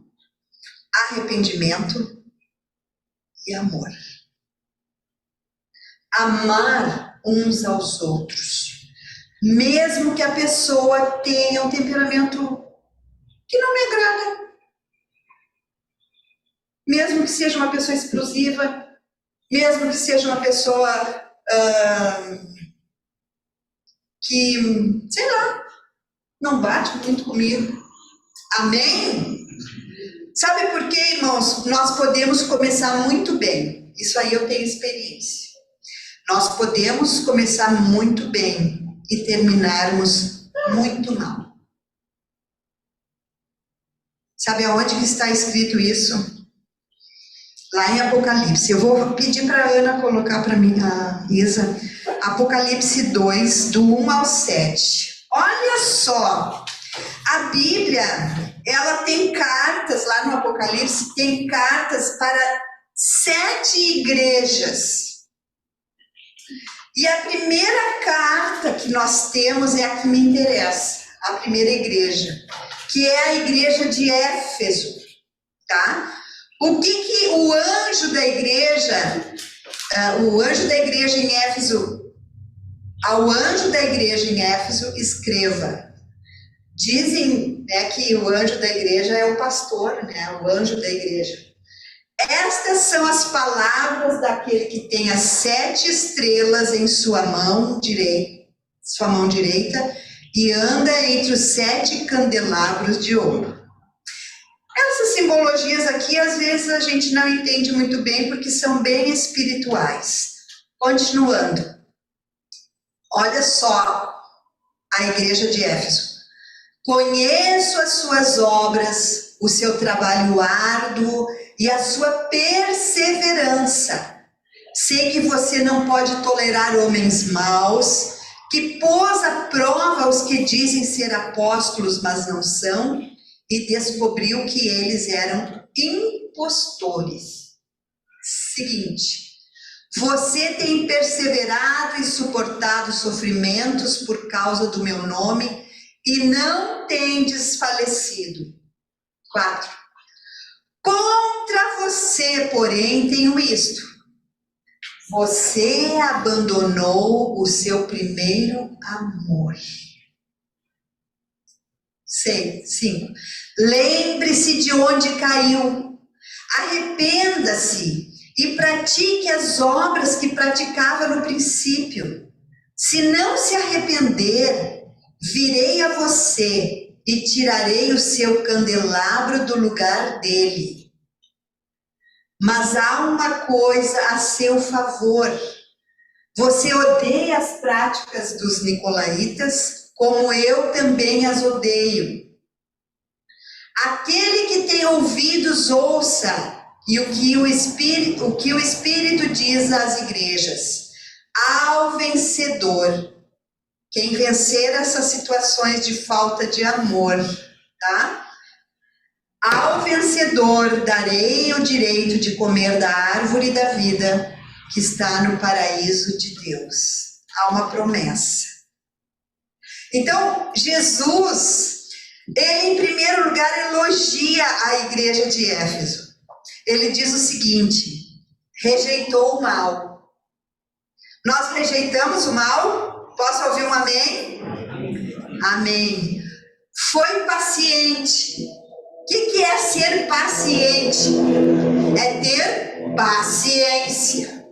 arrependimento e amor. Amar uns aos outros, mesmo que a pessoa tenha um temperamento que não me agrada, mesmo que seja uma pessoa explosiva, mesmo que seja uma pessoa que, sei lá, não bate muito comigo. Amém? Sabe por quê, irmãos? Nós podemos começar muito bem. Isso aí eu tenho experiência. Nós podemos começar muito bem e terminarmos muito mal. Sabe aonde que está escrito isso? Lá em Apocalipse. Eu vou pedir para a Ana colocar para mim, a Isa, Apocalipse 2, do 1 ao 7. Olha só, a Bíblia, ela tem cartas, lá no Apocalipse, tem cartas para 7 igrejas. E a primeira carta que nós temos é a que me interessa, a primeira igreja, que é a igreja de Éfeso, tá? O que o anjo da igreja em Éfeso, ao anjo da igreja em Éfeso, escreva. Dizem, né, que o anjo da igreja é o pastor, né, o anjo da igreja. Estas são as palavras daquele que tem as 7 estrelas em sua mão direita, e anda entre os 7 candelabros de ouro. Essas simbologias aqui, às vezes, a gente não entende muito bem, porque são bem espirituais. Continuando. Olha só a igreja de Éfeso. Conheço as suas obras, o seu trabalho árduo e a sua perseverança. Sei que você não pode tolerar homens maus, que pôs à prova os que dizem ser apóstolos, mas não são, e descobriu que eles eram impostores. Seguinte, você tem perseverado e suportado sofrimentos por causa do meu nome e não tem desfalecido. 4. Contra você, porém, tenho isto. Você abandonou o seu primeiro amor. 5. Lembre-se de onde caiu. Arrependa-se e pratique as obras que praticava no princípio. Se não se arrepender, virei a você e tirarei o seu candelabro do lugar dele. Mas há uma coisa a seu favor. Você odeia as práticas dos nicolaítas, como eu também as odeio. Aquele que tem ouvidos, ouça, e o que o Espírito diz às igrejas. Ao vencedor, quem vencer essas situações de falta de amor, tá? Ao vencedor darei o direito de comer da árvore da vida que está no paraíso de Deus. Há uma promessa. Então, Jesus, ele em primeiro lugar elogia a igreja de Éfeso. ele diz o seguinte: rejeitou o mal. Nós rejeitamos o mal? Posso ouvir um amém? Amém. Foi paciente. O que é ser paciente? É ter paciência.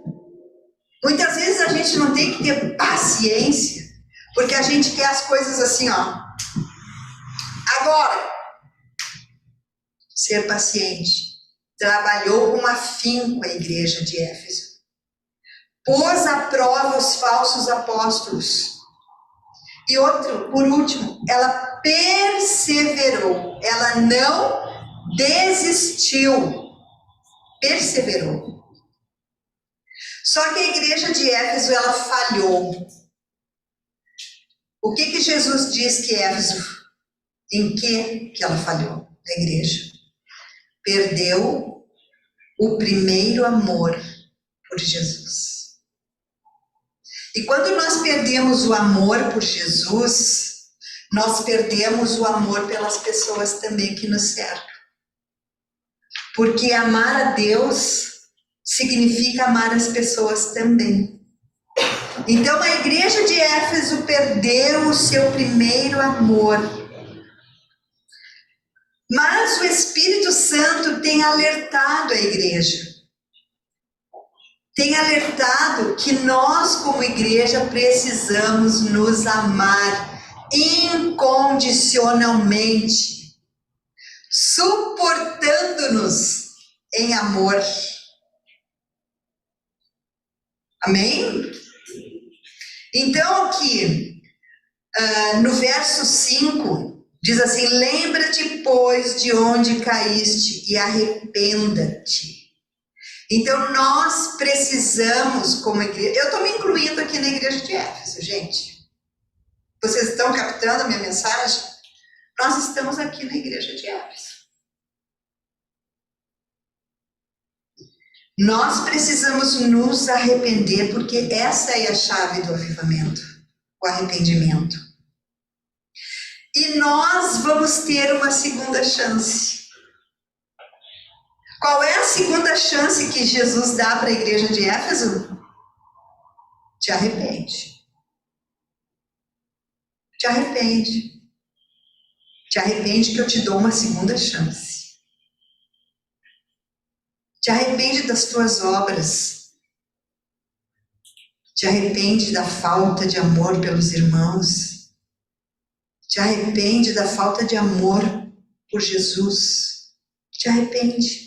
Muitas vezes a gente não tem que ter paciência, porque a gente quer as coisas assim, ó. Agora, ser paciente. Trabalhou com afinco a igreja de Éfeso. Pôs à prova os falsos apóstolos. E outro, por último, ela perseverou. Ela não desistiu. Perseverou. Só que a igreja de Éfeso, ela falhou. O que Jesus diz que Éfeso, em que ela falhou, a igreja? Perdeu o primeiro amor por Jesus. E quando nós perdemos o amor por Jesus, nós perdemos o amor pelas pessoas também que nos cercam. Porque amar a Deus significa amar as pessoas também. Então a igreja de Éfeso perdeu o seu primeiro amor. Mas o Espírito Santo tem alertado a igreja. Tem alertado que nós, como igreja, precisamos nos amar incondicionalmente, suportando-nos em amor. Amém? Então, aqui, no verso 5, diz assim: lembra-te, pois, de onde caíste e arrependa-te. Então, nós precisamos, como igreja... Eu estou me incluindo aqui na igreja de Éfeso, gente. Vocês estão captando a minha mensagem? Nós estamos aqui na igreja de Éfeso. Nós precisamos nos arrepender, porque essa é a chave do avivamento, o arrependimento. E nós vamos ter uma segunda chance. Qual é a segunda chance que Jesus dá para a igreja de Éfeso? Te arrepende. Te arrepende. Te arrepende que eu te dou uma segunda chance. Te arrepende das tuas obras. Te arrepende da falta de amor pelos irmãos. Te arrepende da falta de amor por Jesus. Te arrepende.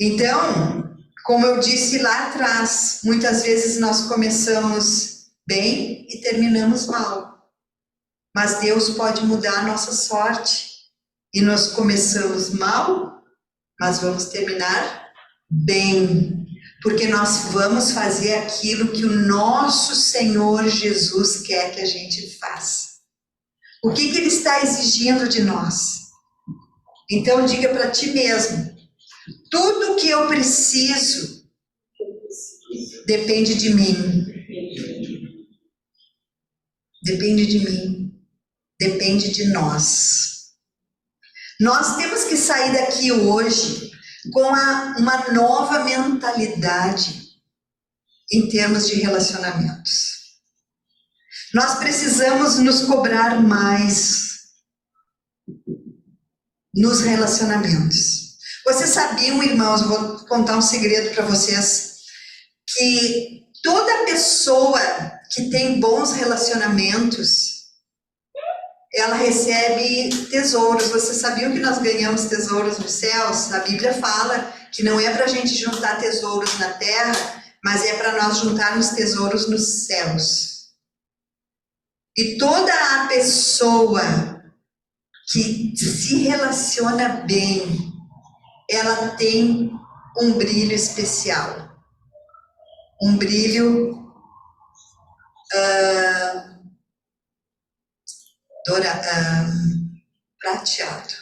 Então, como eu disse lá atrás, muitas vezes nós começamos bem e terminamos mal. Mas Deus pode mudar a nossa sorte. E nós começamos mal, mas vamos terminar bem. Porque nós vamos fazer aquilo que o nosso Senhor Jesus quer que a gente faça. O que Ele está exigindo de nós? Então diga para ti mesmo: tudo que eu preciso depende de mim. Depende de mim. Depende de nós. Nós temos que sair daqui hoje com uma nova mentalidade em termos de relacionamentos. Nós precisamos nos cobrar mais nos relacionamentos. Vocês sabiam, irmãos, eu vou contar um segredo para vocês, que toda pessoa que tem bons relacionamentos, ela recebe tesouros. Vocês sabiam que nós ganhamos tesouros nos céus? A Bíblia fala que não é para a gente juntar tesouros na terra, mas é para nós juntarmos tesouros nos céus. E toda a pessoa que se relaciona bem, ela tem um brilho especial. Um brilho prateado.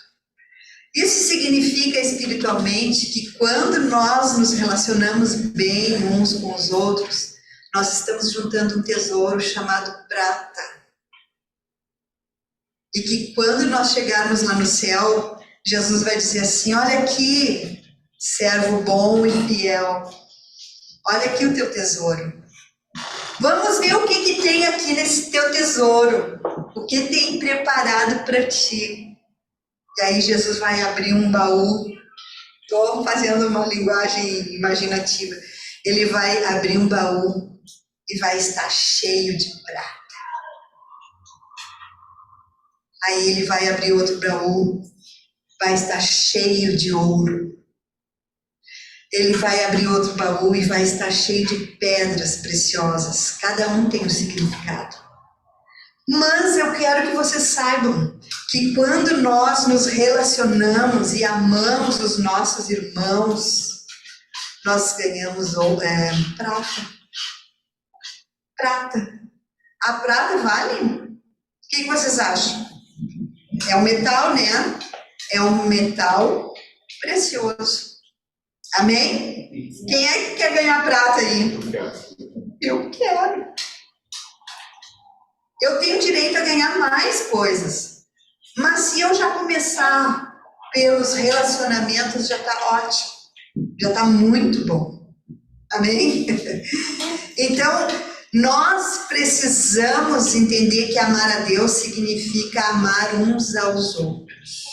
Isso significa espiritualmente que quando nós nos relacionamos bem uns com os outros, nós estamos juntando um tesouro chamado prata. E que quando nós chegarmos lá no céu, Jesus vai dizer assim: olha aqui, servo bom e fiel, olha aqui o teu tesouro. Vamos ver o que tem aqui nesse teu tesouro, o que tem preparado para ti. E aí Jesus vai abrir um baú, estou fazendo uma linguagem imaginativa, ele vai abrir um baú e vai estar cheio de prata. Aí ele vai abrir outro baú, vai estar cheio de ouro. Ele vai abrir outro baú e vai estar cheio de pedras preciosas. Cada um tem um significado. Mas eu quero que vocês saibam que quando nós nos relacionamos e amamos os nossos irmãos, nós ganhamos prata. Prata. A prata vale? O que vocês acham? É um metal, né? É um metal precioso. Amém? Quem é que quer ganhar prata aí? Eu quero. Eu tenho direito a ganhar mais coisas. Mas se eu já começar pelos relacionamentos, já está ótimo. Já está muito bom. Amém? Então, nós precisamos entender que amar a Deus significa amar uns aos outros.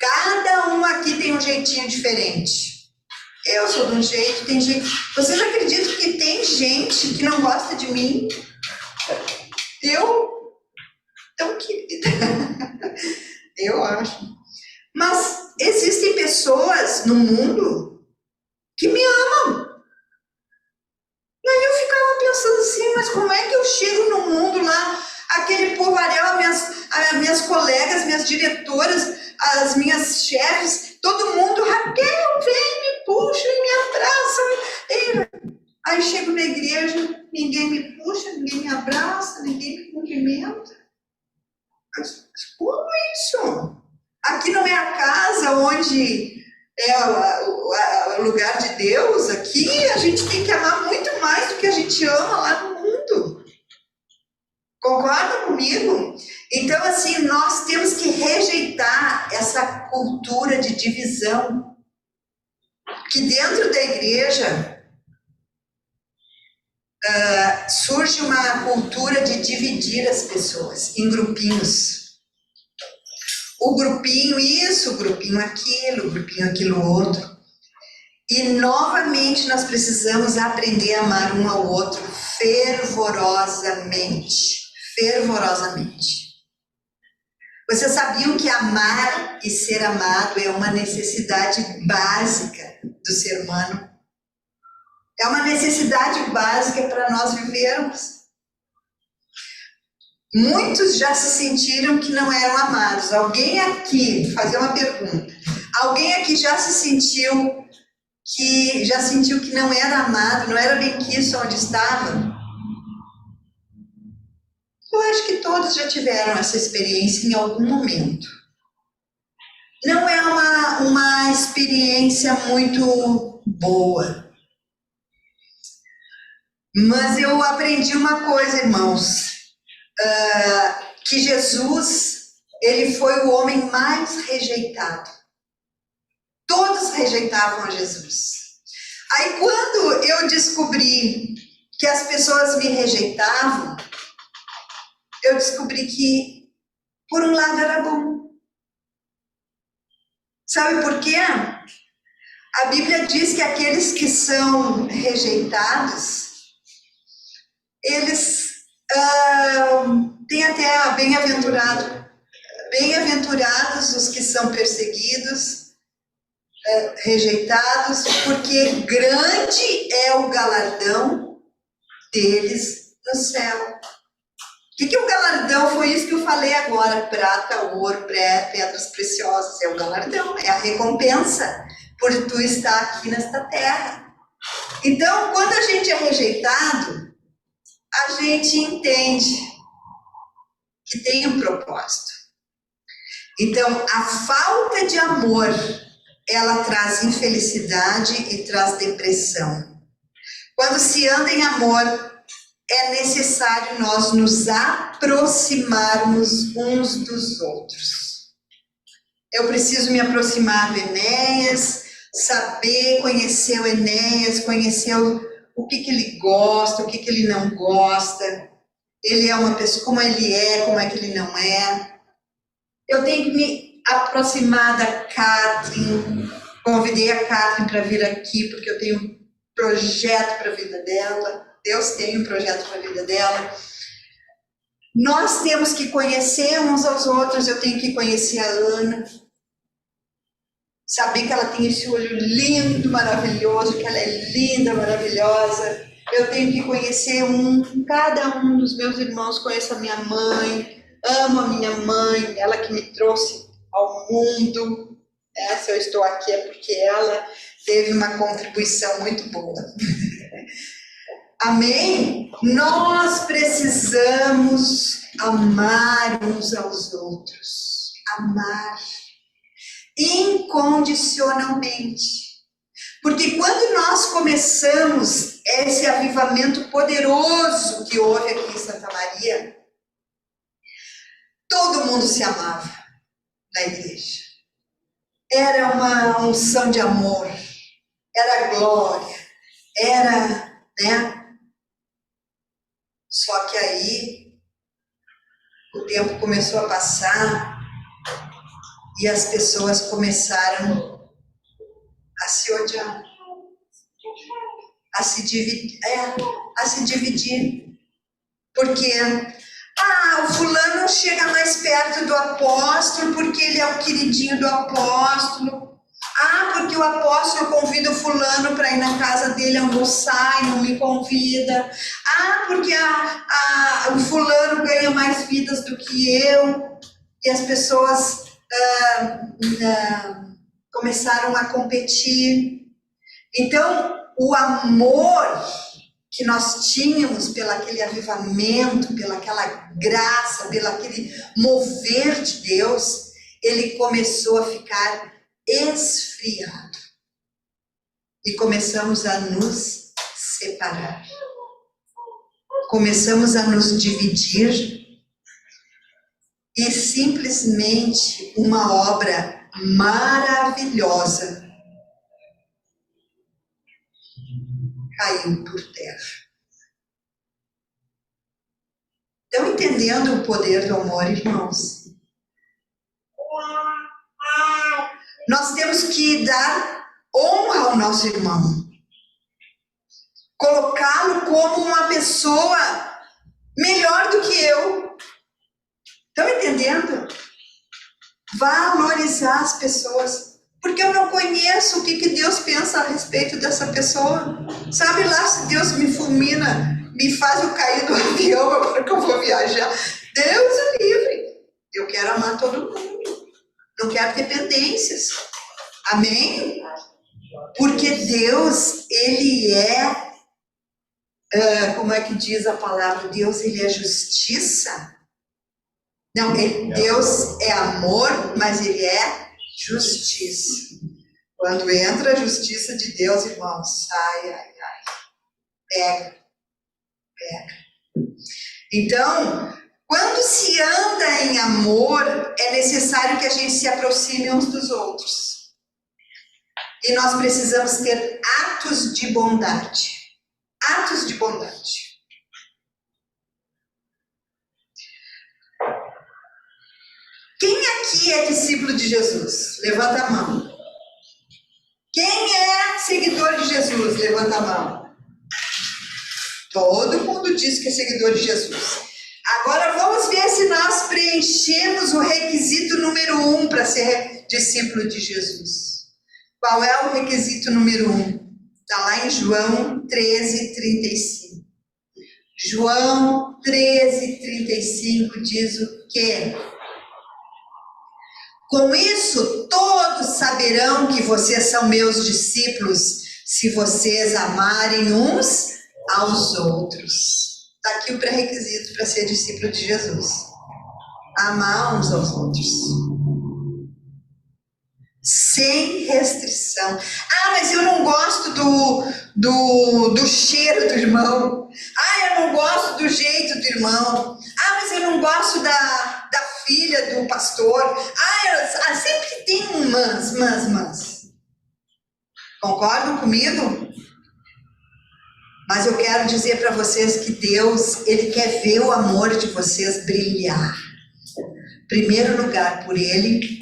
Cada um aqui tem um jeitinho diferente. Eu sou de um jeito, tem gente... Vocês acreditam que tem gente que não gosta de mim? Eu? Tão querida. Eu acho. Mas existem pessoas no mundo que me amam. E aí eu ficava pensando assim, mas como é que eu chego no mundo lá, aquele povaréu, as minhas colegas, minhas diretoras, as minhas chefes, todo mundo, Raquel, vem, me puxa e me abraça. Aí chego na igreja, ninguém me puxa, ninguém me abraça, ninguém me cumprimenta. Mas como isso? Aqui não é a casa onde é o lugar de Deus. Aqui a gente tem que amar muito mais do que a gente ama lá no mundo. Concordam comigo? Então, assim, nós temos que rejeitar essa cultura de divisão. Que dentro da igreja surge uma cultura de dividir as pessoas em grupinhos. O grupinho isso, o grupinho aquilo outro. E novamente nós precisamos aprender a amar um ao outro fervorosamente. Fervorosamente. Vocês sabiam que amar e ser amado é uma necessidade básica do ser humano? É uma necessidade básica para nós vivermos. Muitos já se sentiram que não eram amados. Alguém aqui, vou fazer uma pergunta. Alguém aqui já sentiu que não era amado, não era bem quisto onde estava? Eu acho que todos já tiveram essa experiência em algum momento. Não é uma experiência muito boa. Mas eu aprendi uma coisa, irmãos. Que Jesus, ele foi o homem mais rejeitado. Todos rejeitavam a Jesus. Aí quando eu descobri que as pessoas me rejeitavam, eu descobri que, por um lado, era bom. Sabe por quê? A Bíblia diz que aqueles que são rejeitados, eles têm até a bem-aventurados os que são perseguidos, rejeitados, porque grande é o galardão deles no céu. O que é o galardão? Foi isso que eu falei agora, prata, ouro, pedras preciosas, é o galardão, é a recompensa por tu estar aqui nesta terra. Então, quando a gente é rejeitado, a gente entende que tem um propósito. Então, a falta de amor, ela traz infelicidade e traz depressão. Quando se anda em amor, é necessário nós nos aproximarmos uns dos outros. Eu preciso me aproximar do Enéas, saber, conhecer o Enéas, conhecer o que ele gosta, o que ele não gosta. Ele é uma pessoa, como ele é, como é que ele não é. Eu tenho que me aproximar da Catherine. Convidei a Catherine para vir aqui, porque eu tenho um projeto para a vida dela. Deus tem um projeto para a vida dela. Nós temos que conhecer uns aos outros. Eu tenho que conhecer a Ana. Saber que ela tem esse olho lindo, maravilhoso, que ela é linda, maravilhosa. Eu tenho que conhecer cada um dos meus irmãos. Conheço a minha mãe, amo a minha mãe, ela que me trouxe ao mundo. Se eu estou aqui é porque ela teve uma contribuição muito boa. Amém? Nós precisamos amar uns aos outros. Amar incondicionalmente. Porque quando nós começamos esse avivamento poderoso que houve aqui em Santa Maria, todo mundo se amava na igreja. Era uma unção de amor, era glória, era, Só que aí o tempo começou a passar e as pessoas começaram a se odiar, a se dividir. Porque o fulano chega mais perto do apóstolo porque ele é o queridinho do apóstolo. Porque o apóstolo convida o fulano para ir na casa dele almoçar e não me convida. Porque o fulano ganha mais vidas do que eu. E as pessoas começaram a competir. Então, o amor que nós tínhamos pelo aquele avivamento, pelaquela graça, pelo aquele mover de Deus, ele começou a ficar esfriado. E começamos a nos separar. Começamos a nos dividir. E simplesmente uma obra maravilhosa caiu por terra. Estão entendendo o poder do amor, irmãos? Nós temos que dar honra ao nosso irmão. Colocá-lo como uma pessoa melhor do que eu. Estão entendendo? Valorizar as pessoas. Porque eu não conheço o que Deus pensa a respeito dessa pessoa. Sabe lá se Deus me fulmina, me faz eu cair do avião agora que eu vou viajar. Deus é livre. Eu quero amar todo mundo. Não quero dependências. Amém? Porque Deus, Ele é... como é que diz a palavra? Deus, Ele é justiça. Não, Deus é amor, mas Ele é justiça. Quando entra a justiça de Deus, irmãos, pega. Então, quando se anda em amor, é necessário que a gente se aproxime uns dos outros. E nós precisamos ter atos de bondade. Atos de bondade. Quem aqui é discípulo de Jesus? Levanta a mão. Quem é seguidor de Jesus? Levanta a mão. Todo mundo diz que é seguidor de Jesus. Agora vamos ver se nós preenchemos o requisito número 1 para ser discípulo de Jesus. Qual é o requisito número 1? Está lá em João 13:35. João 13:35 diz o quê? Com isso, todos saberão que vocês são meus discípulos, se vocês amarem uns aos outros. Está aqui o pré-requisito para ser discípulo de Jesus. Amar uns aos outros. Sem restrição. Mas eu não gosto do cheiro do irmão. Eu não gosto do jeito do irmão. Mas eu não gosto da filha do pastor. Sempre tem um mas. Concordam comigo? Mas eu quero dizer para vocês que Deus, Ele quer ver o amor de vocês brilhar. Primeiro lugar por Ele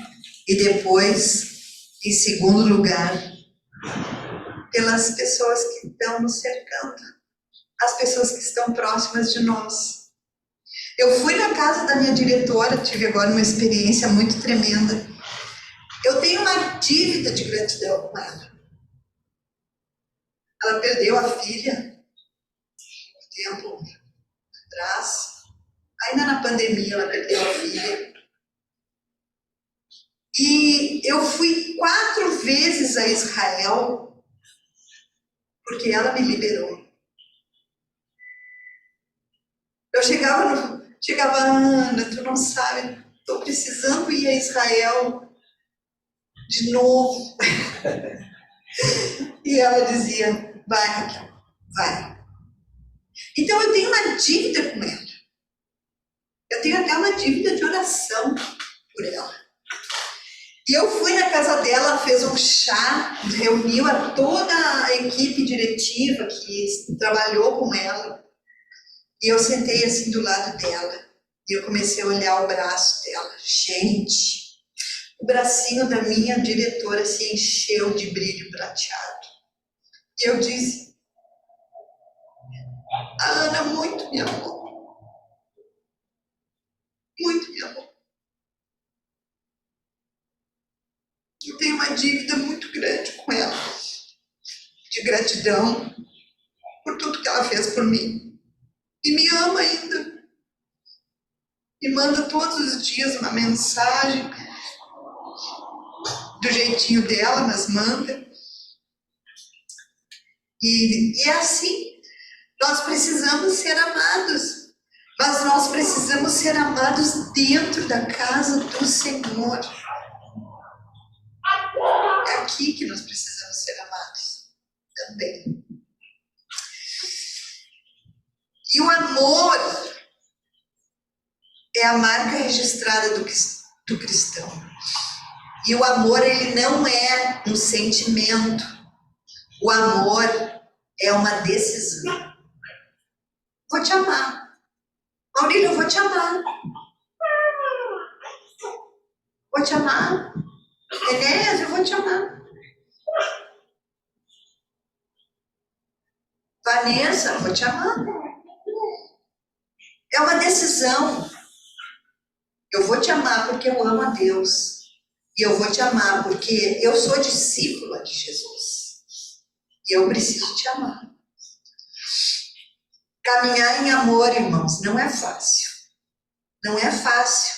e depois, em segundo lugar, pelas pessoas que estão nos cercando, as pessoas que estão próximas de nós. Eu fui na casa da minha diretora, tive agora uma experiência muito tremenda. Eu tenho uma dívida de gratidão com ela. Ela perdeu a filha um tempo atrás, ainda na pandemia ela perdeu a filha. E eu fui 4 vezes a Israel, porque ela me liberou. Eu chegava, Ana, tu não sabe, estou precisando ir a Israel de novo. E ela dizia, vai, Raquel, vai. Então eu tenho uma dívida com ela. Eu tenho até uma dívida de oração por ela. E eu fui na casa dela, ela fez um chá, reuniu toda a equipe diretiva que trabalhou com ela. E eu sentei assim do lado dela. E eu comecei a olhar o braço dela. Gente, o bracinho da minha diretora se encheu de brilho prateado. E eu disse, a Ana muito me amou. Muito me amou. Eu tenho uma dívida muito grande com ela, de gratidão por tudo que ela fez por mim. E me ama ainda. Me manda todos os dias uma mensagem, do jeitinho dela, mas manda. E é assim, nós precisamos ser amados, mas nós precisamos ser amados dentro da casa do Senhor. É aqui que nós precisamos ser amados também. E o amor é a marca registrada do cristão. E o amor, ele não é um sentimento. O amor é uma decisão. Vou te amar. Maurílio, eu vou te amar. Vou te amar. Enéas, eu vou te amar. Vanessa, eu vou te amar. É uma decisão. Eu vou te amar porque eu amo a Deus. E eu vou te amar porque eu sou discípula de Jesus. E eu preciso te amar. Caminhar em amor, irmãos, não é fácil. Não é fácil.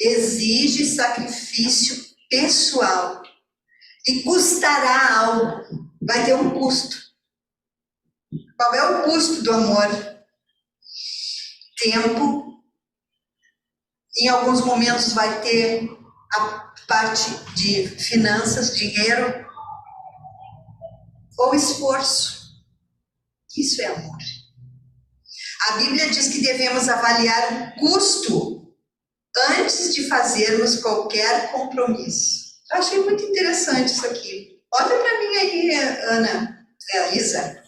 Exige sacrifício pessoal. E custará algo. Vai ter um custo. Qual é o custo do amor? Tempo. Em alguns momentos vai ter a parte de finanças, dinheiro. Ou esforço. Isso é amor. A Bíblia diz que devemos avaliar o custo antes de fazermos qualquer compromisso. Eu achei muito interessante isso aqui. Olha para mim aí, Ana, Isa.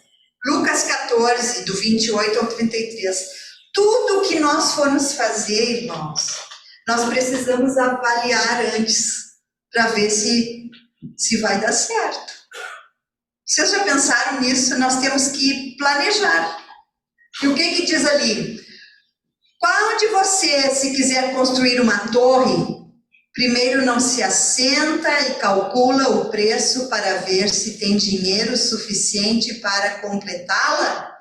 Lucas 14, do 28 ao 33. Tudo que nós formos fazer, irmãos, nós precisamos avaliar antes para ver se vai dar certo. Vocês já pensaram nisso? Nós temos que planejar. E o que diz ali? Qual de vocês, se quiser construir uma torre, primeiro não se assenta e calcula o preço para ver se tem dinheiro suficiente para completá-la?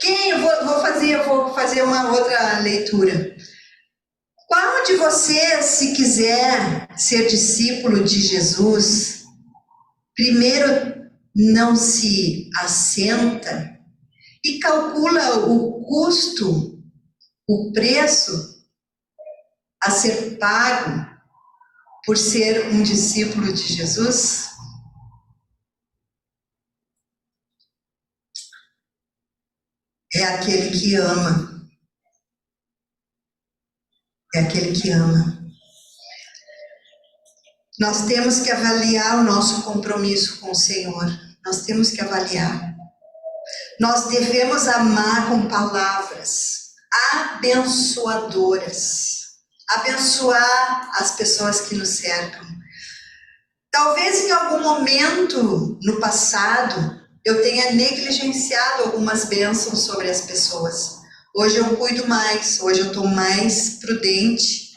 Eu vou fazer uma outra leitura. Qual de vocês, se quiser ser discípulo de Jesus, primeiro não se assenta e calcula o custo, o preço a ser pago por ser um discípulo de Jesus? É aquele que ama é aquele que ama. Nós temos que avaliar o nosso compromisso com o Senhor. Nós temos que avaliar. Nós devemos amar com palavras abençoadoras. Abençoar as pessoas que nos cercam. Talvez em algum momento no passado eu tenha negligenciado algumas bênçãos sobre as pessoas. Hoje eu cuido mais, hoje eu estou mais prudente,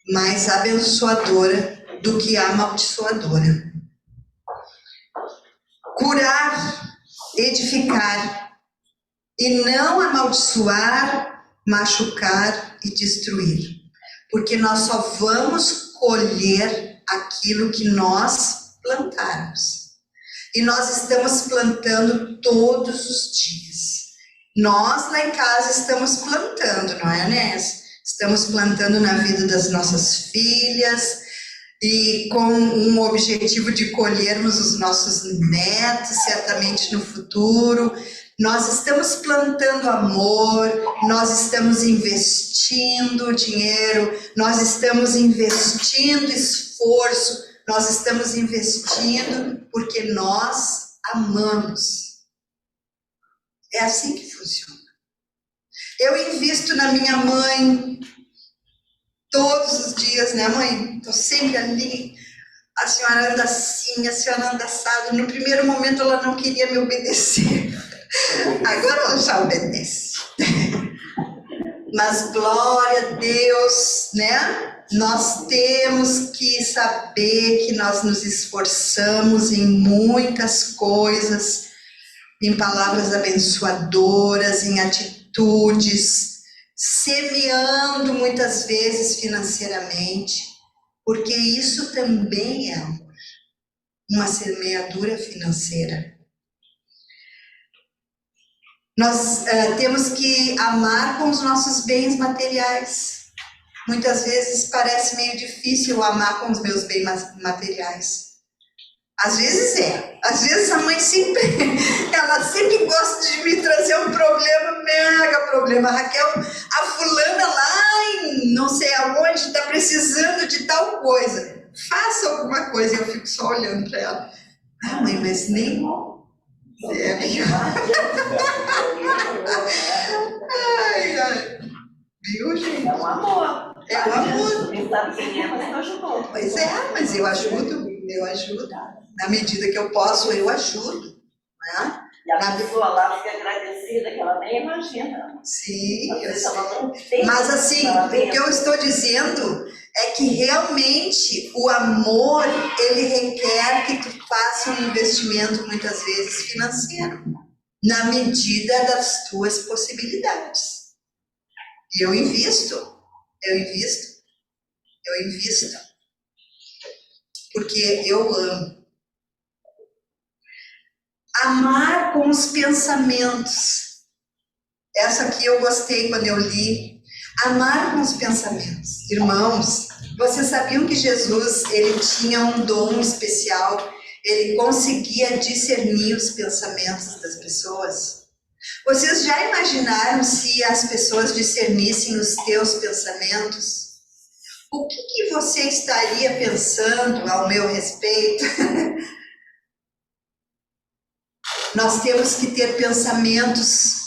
mais abençoadora do que amaldiçoadora. Curar, edificar e não amaldiçoar, machucar e destruir. Porque nós só vamos colher aquilo que nós plantarmos. E nós estamos plantando todos os dias. Nós lá em casa estamos plantando, não é, Nés? Estamos plantando na vida das nossas filhas e com um objetivo de colhermos os nossos netos, certamente no futuro. Nós estamos plantando amor, nós estamos investindo dinheiro, nós estamos investindo esforço, nós estamos investindo porque nós amamos. É assim que funciona. Eu invisto na minha mãe todos os dias, né, mãe? Estou sempre ali. A senhora anda assim, a senhora anda assado. No primeiro momento ela não queria me obedecer. Agora ela já obedece. Mas glória a Deus, né? Nós temos que saber que nós nos esforçamos em muitas coisas, em palavras abençoadoras, em atitudes, semeando muitas vezes financeiramente, porque isso também é amor, uma semeadura financeira. Nós temos que amar com os nossos bens materiais. Muitas vezes parece meio difícil amar com os meus bens materiais. Às vezes é. Às vezes a mãe ela sempre gosta de me trazer um problema, mega problema. Raquel, a fulana lá em não sei aonde está precisando de tal coisa. Faça alguma coisa. Eu fico só olhando para ela. Ah, mãe, mas nem... Ai, ai. Viu, gente? É um amor. É um amor. Não sabe quem é, mas não ajudou. Pois é, mas eu ajudo. Na medida que eu posso, eu ajudo. Né? E a pessoa lá fica agradecida, que ela nem imagina. Sim, Às eu vezes sei. ela não tem. Mas assim, o que eu estou dizendo é que realmente o amor, ele requer que tu faça um investimento, muitas vezes, financeiro, na medida das tuas possibilidades. E eu invisto. Porque eu amo. Amar com os pensamentos. Essa aqui eu gostei quando eu li. Amar com os pensamentos. Irmãos, vocês sabiam que Jesus, ele tinha um dom especial? Ele conseguia discernir os pensamentos das pessoas? Vocês já imaginaram se as pessoas discernissem os teus pensamentos? O que você estaria pensando ao meu respeito? Nós temos que ter pensamentos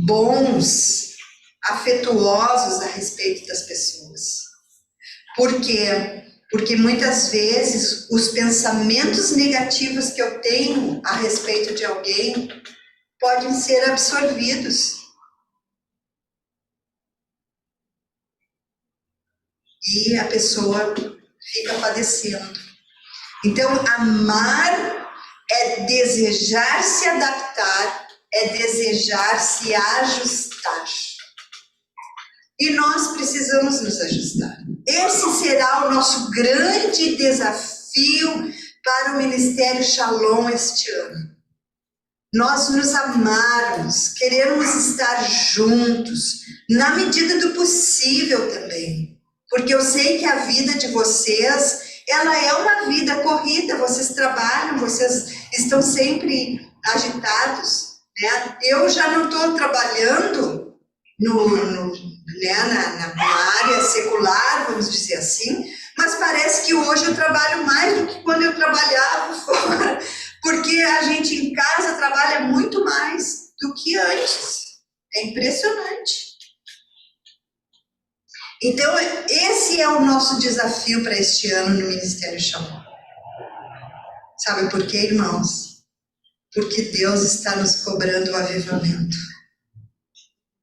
bons, afetuosos a respeito das pessoas. Por quê? Porque muitas vezes os pensamentos negativos que eu tenho a respeito de alguém podem ser absorvidos. E a pessoa fica padecendo. Então, amar é desejar se adaptar, é desejar se ajustar. E nós precisamos nos ajustar. Esse será o nosso grande desafio para o Ministério Shalom este ano. Nós nos amarmos, queremos estar juntos, na medida do possível também. Porque eu sei que a vida de vocês, ela é uma vida corrida, vocês trabalham, vocês estão sempre agitados, né? Eu já não estou trabalhando né, na área secular, vamos dizer assim, mas parece que hoje eu trabalho mais do que quando eu trabalhava fora, porque a gente em casa trabalha muito mais do que antes. É impressionante. Então, esse é o nosso desafio para este ano no Ministério Shalom. Sabe por quê, irmãos? Porque Deus está nos cobrando o avivamento.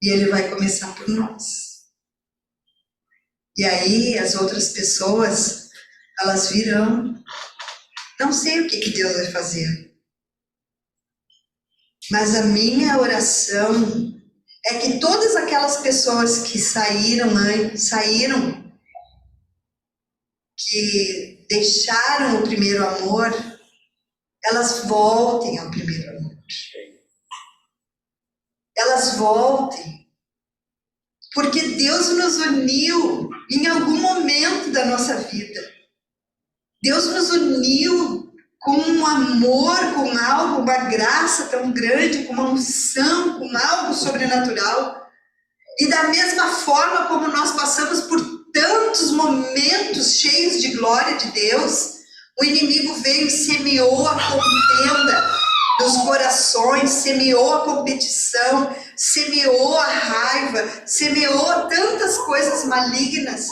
E Ele vai começar por nós. E aí, as outras pessoas, elas virão. Não sei o que Deus vai fazer. Mas a minha oração é que todas aquelas pessoas que saíram, que deixaram o primeiro amor, elas voltem ao primeiro amor. Elas voltem. Porque Deus nos uniu em algum momento da nossa vida. Deus nos uniu com um amor, com algo, uma graça tão grande, com uma unção, com algo sobrenatural. E da mesma forma como nós passamos por tantos momentos cheios de glória de Deus, o inimigo veio e semeou a contenda nos corações, semeou a competição, semeou a raiva, semeou tantas coisas malignas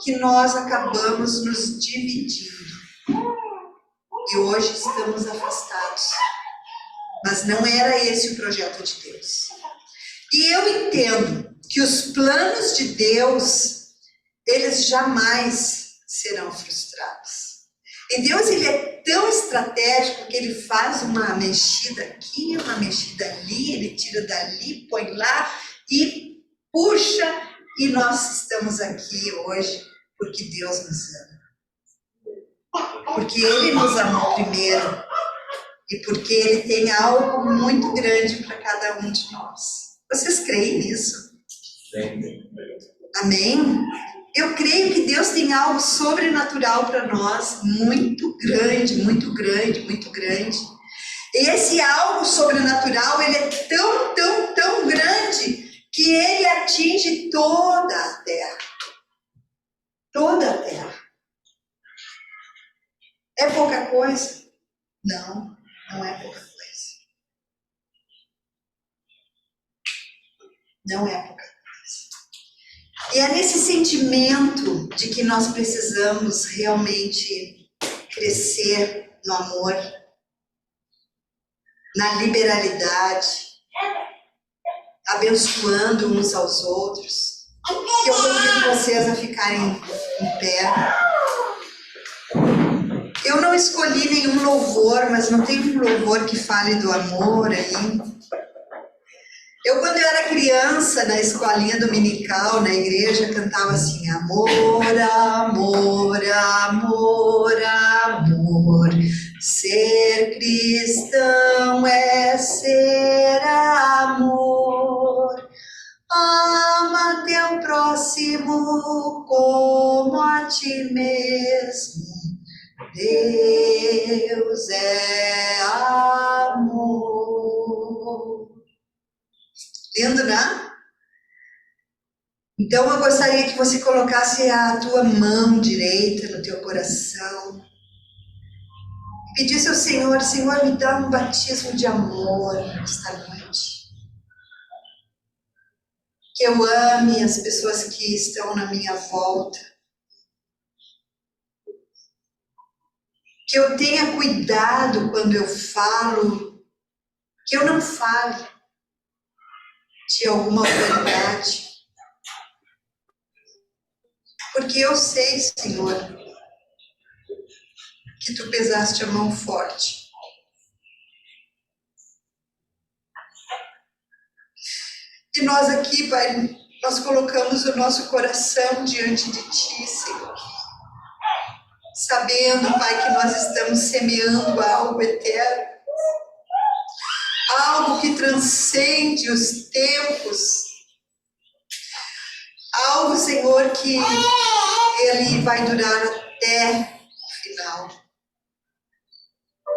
que nós acabamos nos dividindo. E hoje estamos afastados. Mas não era esse o projeto de Deus. E eu entendo que os planos de Deus, eles jamais serão frustrados. E Deus, ele é tão estratégico que ele faz uma mexida aqui, uma mexida ali, ele tira dali, põe lá e puxa. E nós estamos aqui hoje porque Deus nos ama. Porque Ele nos amou primeiro e porque Ele tem algo muito grande para cada um de nós. Vocês creem nisso? Amém? Eu creio que Deus tem algo sobrenatural para nós, muito grande, muito grande, muito grande. E esse algo sobrenatural, ele é tão, tão, tão grande que ele atinge toda a terra. Toda a terra. É pouca coisa? Não, não é pouca coisa. Não é pouca coisa. E é nesse sentimento de que nós precisamos realmente crescer no amor, na liberalidade, abençoando uns aos outros, que eu convido vocês a ficarem em pé. Eu não escolhi nenhum louvor, mas não tem um louvor que fale do amor aí. Quando eu era criança, na escolinha dominical, na igreja, cantava assim: amor, amor, amor, amor. Ser cristão é ser amor. Ama teu próximo como a ti mesmo. Deus é amor. Lindo, né? Então eu gostaria que você colocasse a tua mão direita no teu coração e pedisse ao Senhor: Senhor, me dá um batismo de amor esta noite. Que eu ame as pessoas que estão na minha volta. Que eu tenha cuidado quando eu falo, que eu não fale de alguma autoridade. Porque eu sei, Senhor, que Tu pesaste a mão forte. E nós aqui, Pai, nós colocamos o nosso coração diante de Ti, Senhor. Sabendo, Pai, que nós estamos semeando algo eterno. Algo que transcende os tempos. Algo, Senhor, que Ele vai durar até o final.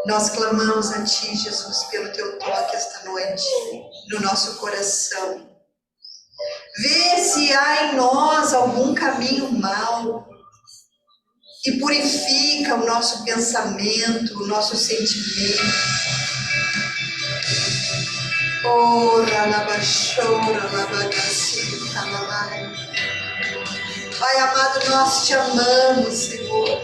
Nós clamamos a Ti, Jesus, pelo Teu toque esta noite, no nosso coração. Vê se há em nós algum caminho mau e purifica o nosso pensamento, o nosso sentimento. Ora, labachora, labagaci, calamai. Pai amado, nós te amamos, Senhor,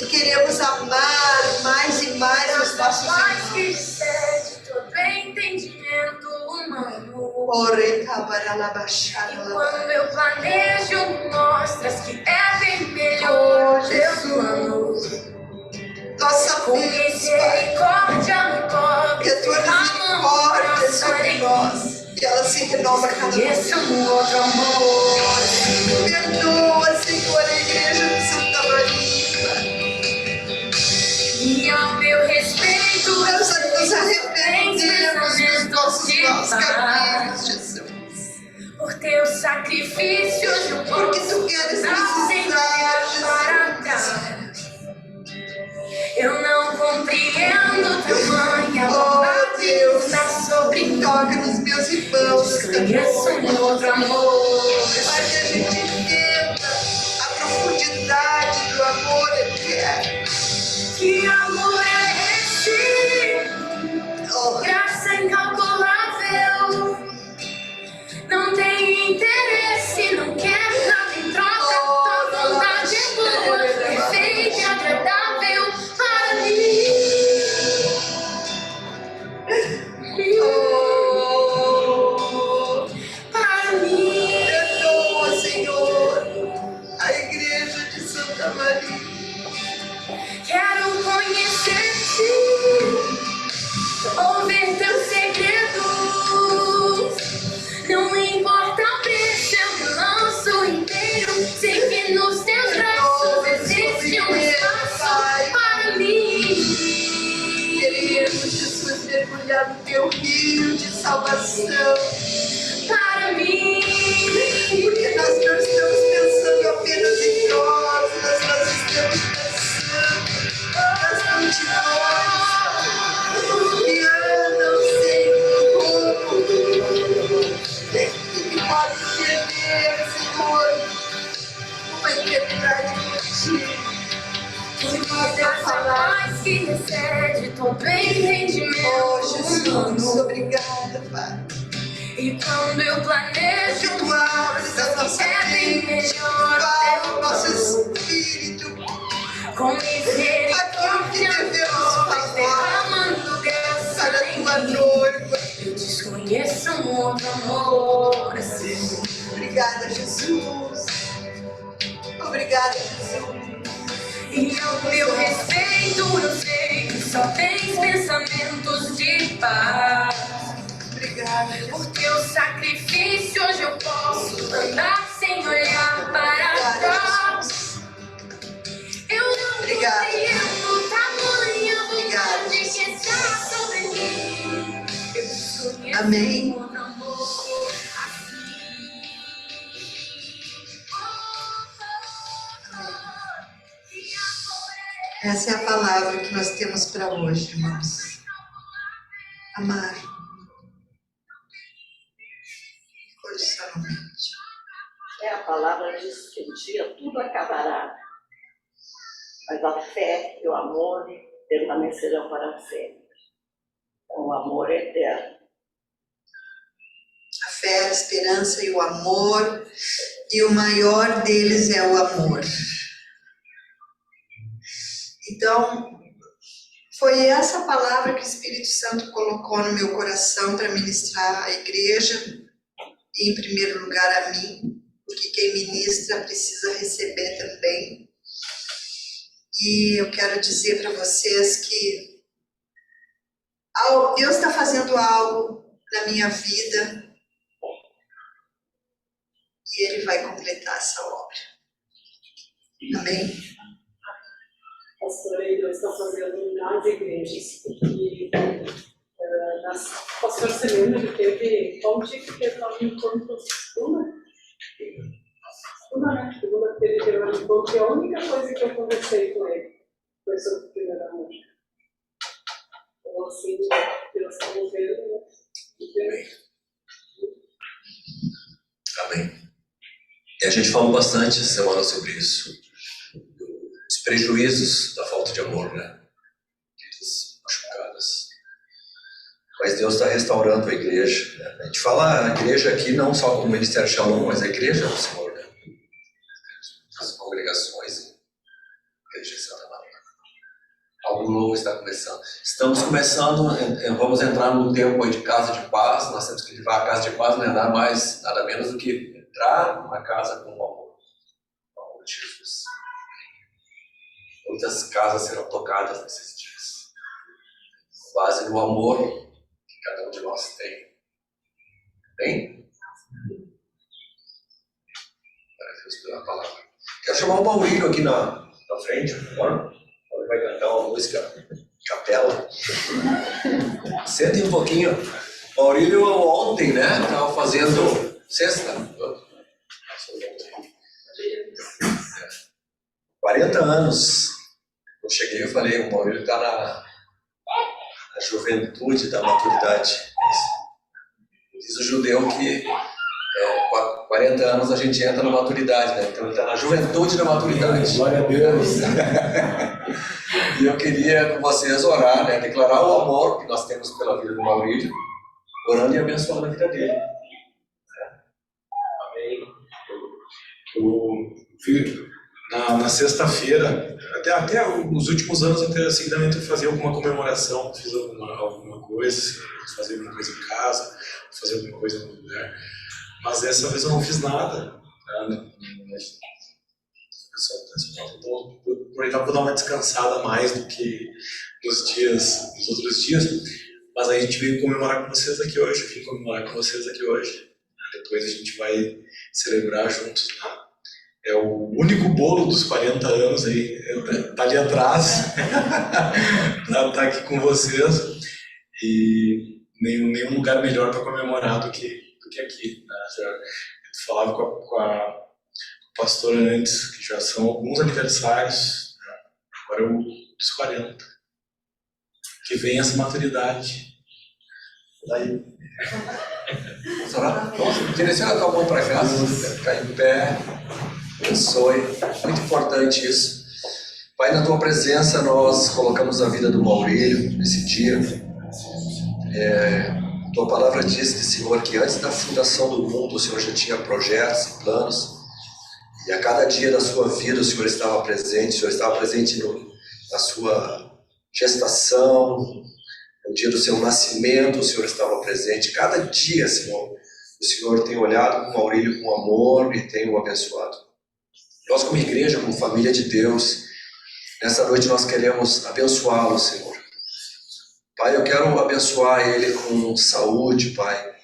e queremos amar mais e mais os nossos irmãos. Que excede todo entendimento humano. Ore, cabaralabachara, E quando eu planejo, mostras que é bem melhor teu plano. nós Com sabemos, Pai, misericórdia me cobre, que a tua misericórdia é sobre nós, e ela se renova cada manhã. Esse é um outro amor. Perdoa, Senhor, a igreja de Santa Maria. E ao meu respeito, Nós nos arrependemos dos nossos maus caminhos, Jesus. por teus sacrifícios, eu Porque tu queres nos usar, Jesus. Eu não compreendo tamanha Oh, bondade Deus, está sobre mim. toca nos meus irmãos, Conheço um outro amor. para que a gente entenda a profundidade do amor eterno. Que amor é esse? Oh, Graça incalculável. Não tem interesse, não quer nada em troca. Tua vontade é boa, perfeita e agradável para mim. oh, Para mim. perdoa, Senhor, a igreja de Santa Maria. Quero conhecer-te, ouvir teus segredos. Não importa o preço, eu me lanço inteiro. Sei que nos teus braços existe um espaço para mim. Queremos, Jesus, mergulhar no teu rio de salvação, Para mim. porque nós não estamos pensando apenas em nós estamos pensando nas multidões que andam sem rumo, que podem perder, Senhor, uma eternidade contigo. Se nós não falar, Mais que excede todo entendimento oh Jesus, humano. obrigada, Pai. E quando eu planejo, Tu abres a nossa é bem mente, melhor fala teu o nosso plano. espírito, Com aquilo que misericórdia, devemos vai falar derramando graça para a em tua mim. noiva. Eu desconheço um outro amor assim. Obrigada, Jesus. Obrigada, Jesus. E ao meu respeito, eu sei que só tens pensamentos de paz. Obrigada, Jesus. Por teu sacrifício, hoje eu posso andar sem olhar para trás. Eu não Obrigada. compreendo tamanha Obrigada. vontade que está sobre mim. Eu desconheço Amém. um outro amor assim. Que amor é Essa é a palavra que nós temos para hoje, irmãos. Amar. Incondicionalmente. A palavra diz que um dia tudo acabará, mas a fé e o amor permanecerão para sempre. Então, o amor é eterno. A fé, a esperança e o amor, e o maior deles é o amor. Então, foi essa palavra que o Espírito Santo colocou no meu coração para ministrar à igreja, e em primeiro lugar a mim, porque quem ministra precisa receber também. E eu quero dizer para vocês que Deus está fazendo algo na minha vida, e Ele vai completar essa obra. Amém? Pastora, Deus está fazendo nas igrejas. E pastor, você lembra que teve, qual dia que teve lá no encontro? Segunda-feira teve lá no encontro, e a única coisa que eu conversei com ele foi sobre o primeiro amor. Então, assim, Deus está movendo. Amém. E a gente falou bastante essa semana sobre isso. Os prejuízos da falta de amor, né? Vidas machucadas. Mas Deus está restaurando a igreja, né? A gente fala a igreja aqui não só como Ministério Shalom, mas a igreja do Senhor, né? As congregações, a igreja de Santa Maria. Algo novo está começando. Estamos começando, vamos entrar num tempo aí de casa de paz. Nós temos que levar a casa de paz, não é nada mais, nada menos do que entrar numa casa com o amor de Jesus. Muitas casas serão tocadas nesses dias, com base no amor que cada um de nós tem. Bem? Glória a Deus pela palavra. Quero chamar o Maurílio aqui na frente, por favor. Ele vai cantar uma música, capela. Sentem um pouquinho. Maurílio ontem, né? Estava fazendo sexta. 40 anos. Eu cheguei e falei, o Maurílio está na juventude da maturidade. Diz o judeu que 40 anos a gente entra na maturidade, né? Então ele está na juventude da maturidade. Glória a Deus. E eu queria com vocês orar, né? Declarar o amor que nós temos pela vida do Maurílio, orando e abençoando a vida dele. Amém. Na sexta-feira, até os últimos anos, até seguidamente eu fazia alguma comemoração, fiz alguma coisa, fazer alguma coisa em casa, fazer alguma coisa no lugar. Mas dessa vez eu não fiz nada. Então, aproveitar para dar uma descansada mais do que nos outros dias. Mas aí a gente veio comemorar com vocês aqui hoje. Eu vim comemorar com vocês aqui hoje. Depois a gente vai celebrar juntos lá. É o único bolo dos 40 anos aí, tá ali atrás. Tá aqui com vocês. E nenhum lugar melhor para comemorar do que aqui. Né? Eu falava com a pastora antes, que já são alguns aniversários, né? Agora é o dos 40. Que vem essa maturidade. Daí. Vamos direciona a tua mão para cá, ficar em pé, abençoe. Muito importante isso. Pai, na tua presença nós colocamos a vida do Maurílio nesse dia. Tua palavra diz, Senhor, que antes da fundação do mundo o Senhor já tinha projetos e planos, e a cada dia da sua vida o Senhor estava presente. O Senhor estava presente na sua gestação, no dia do seu nascimento o Senhor estava presente. Cada dia, Senhor, o Senhor tem olhado com o Maurílio com amor e tem o abençoado. Nós, como igreja, como família de Deus, nessa noite nós queremos abençoá-lo, Senhor. Pai, eu quero abençoar ele com saúde, Pai. Eu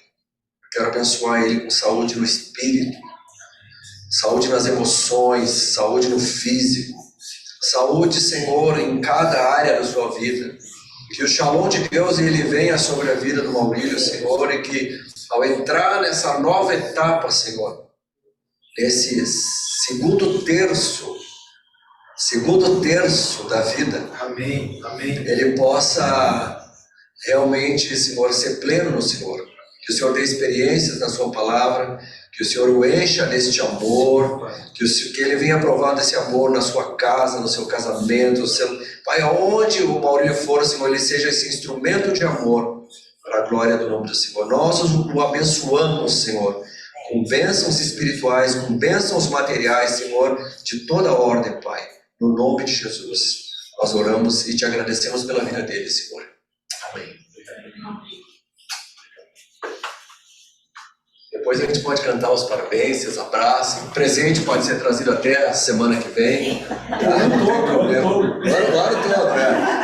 quero abençoar ele com saúde no espírito, saúde nas emoções, saúde no físico, saúde, Senhor, em cada área da sua vida. Que o Shalom de Deus ele venha sobre a vida do Maurílio, Senhor, e que ao entrar nessa nova etapa, Senhor, nesse segundo terço da vida, Amém. ele possa realmente, Senhor, ser pleno no Senhor. Que o Senhor dê experiências na sua palavra, que o Senhor o encha deste amor, que ele venha provando esse amor na sua casa, no seu casamento, Pai, aonde o Maurílio for, Senhor, ele seja esse instrumento de amor para a glória do nome do Senhor. Nós o abençoamos, Senhor, com bênçãos espirituais, com bênçãos materiais, Senhor, de toda ordem, Pai. No nome de Jesus, nós oramos e te agradecemos pela vida dele, Senhor. Amém. Depois a gente pode cantar os parabéns, os abraços. O presente pode ser trazido até a semana que vem. O ano todo, né?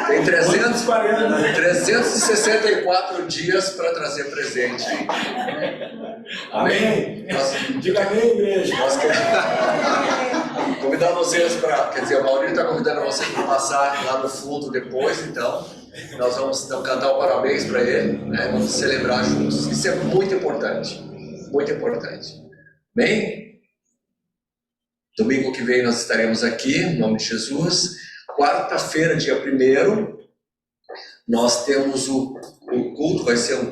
Tem 364 dias para trazer presente. Amém. Diga amém, igreja. Nós queremos convidar vocês para... Quer dizer, o Maurílio está convidando vocês para passar lá no fundo depois, então. Nós vamos cantar o parabéns para ele, né? Vamos celebrar juntos. Isso é muito importante. Muito importante. Bem? Domingo que vem nós estaremos aqui, em nome de Jesus. Quarta-feira, dia 1º, nós temos o culto, vai ser um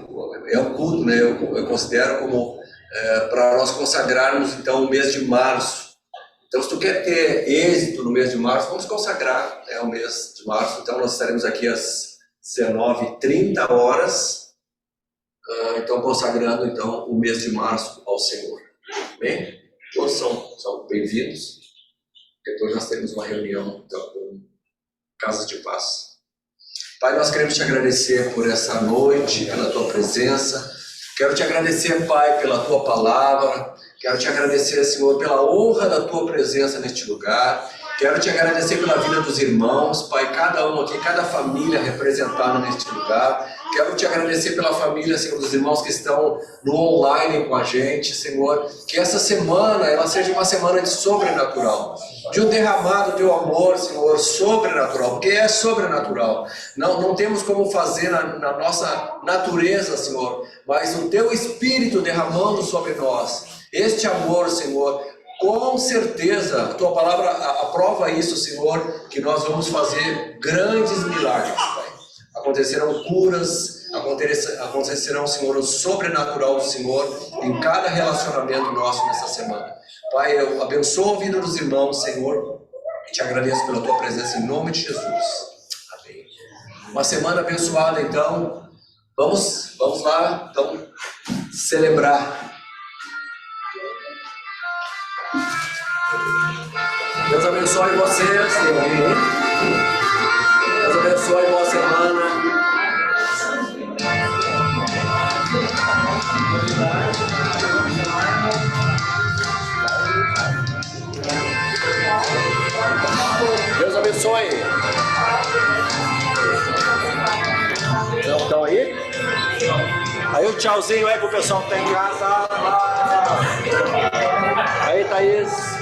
culto, né? Eu considero como para nós consagrarmos então o mês de março. Então, se tu quer ter êxito no mês de março, vamos consagrar o mês de março. Então, nós estaremos aqui às 19h30 horas, então consagrando então o mês de março ao Senhor. Bem? Todos são bem-vindos. Depois nós teremos uma reunião então, com Casas de Paz. Pai, nós queremos te agradecer por essa noite, pela tua presença. Quero te agradecer, Pai, pela tua palavra. Quero te agradecer, Senhor, pela honra da tua presença neste lugar. Quero te agradecer pela vida dos irmãos, Pai, cada um aqui, cada família representada neste lugar. Quero te agradecer pela família, Senhor, dos irmãos que estão no online com a gente, Senhor. Que essa semana, ela seja uma semana de sobrenatural. De um derramado teu amor, Senhor, sobrenatural. Porque é sobrenatural. Não temos como fazer na nossa natureza, Senhor. Mas o teu Espírito derramando sobre nós. Este amor, Senhor, com certeza, a tua palavra aprova isso, Senhor, que nós vamos fazer grandes milagres, Pai. Acontecerão curas, acontecerão, Senhor, o sobrenatural do Senhor em cada relacionamento nosso nessa semana. Pai, eu abençoo a vida dos irmãos, Senhor, e te agradeço pela tua presença em nome de Jesus. Amém. Uma semana abençoada, então. Vamos lá, então, celebrar. Deus abençoe vocês. Deus abençoe a boa semana. Deus abençoe. Estão aí? Aí o tchauzinho aí pro pessoal que tá em casa. Aí, Thaís.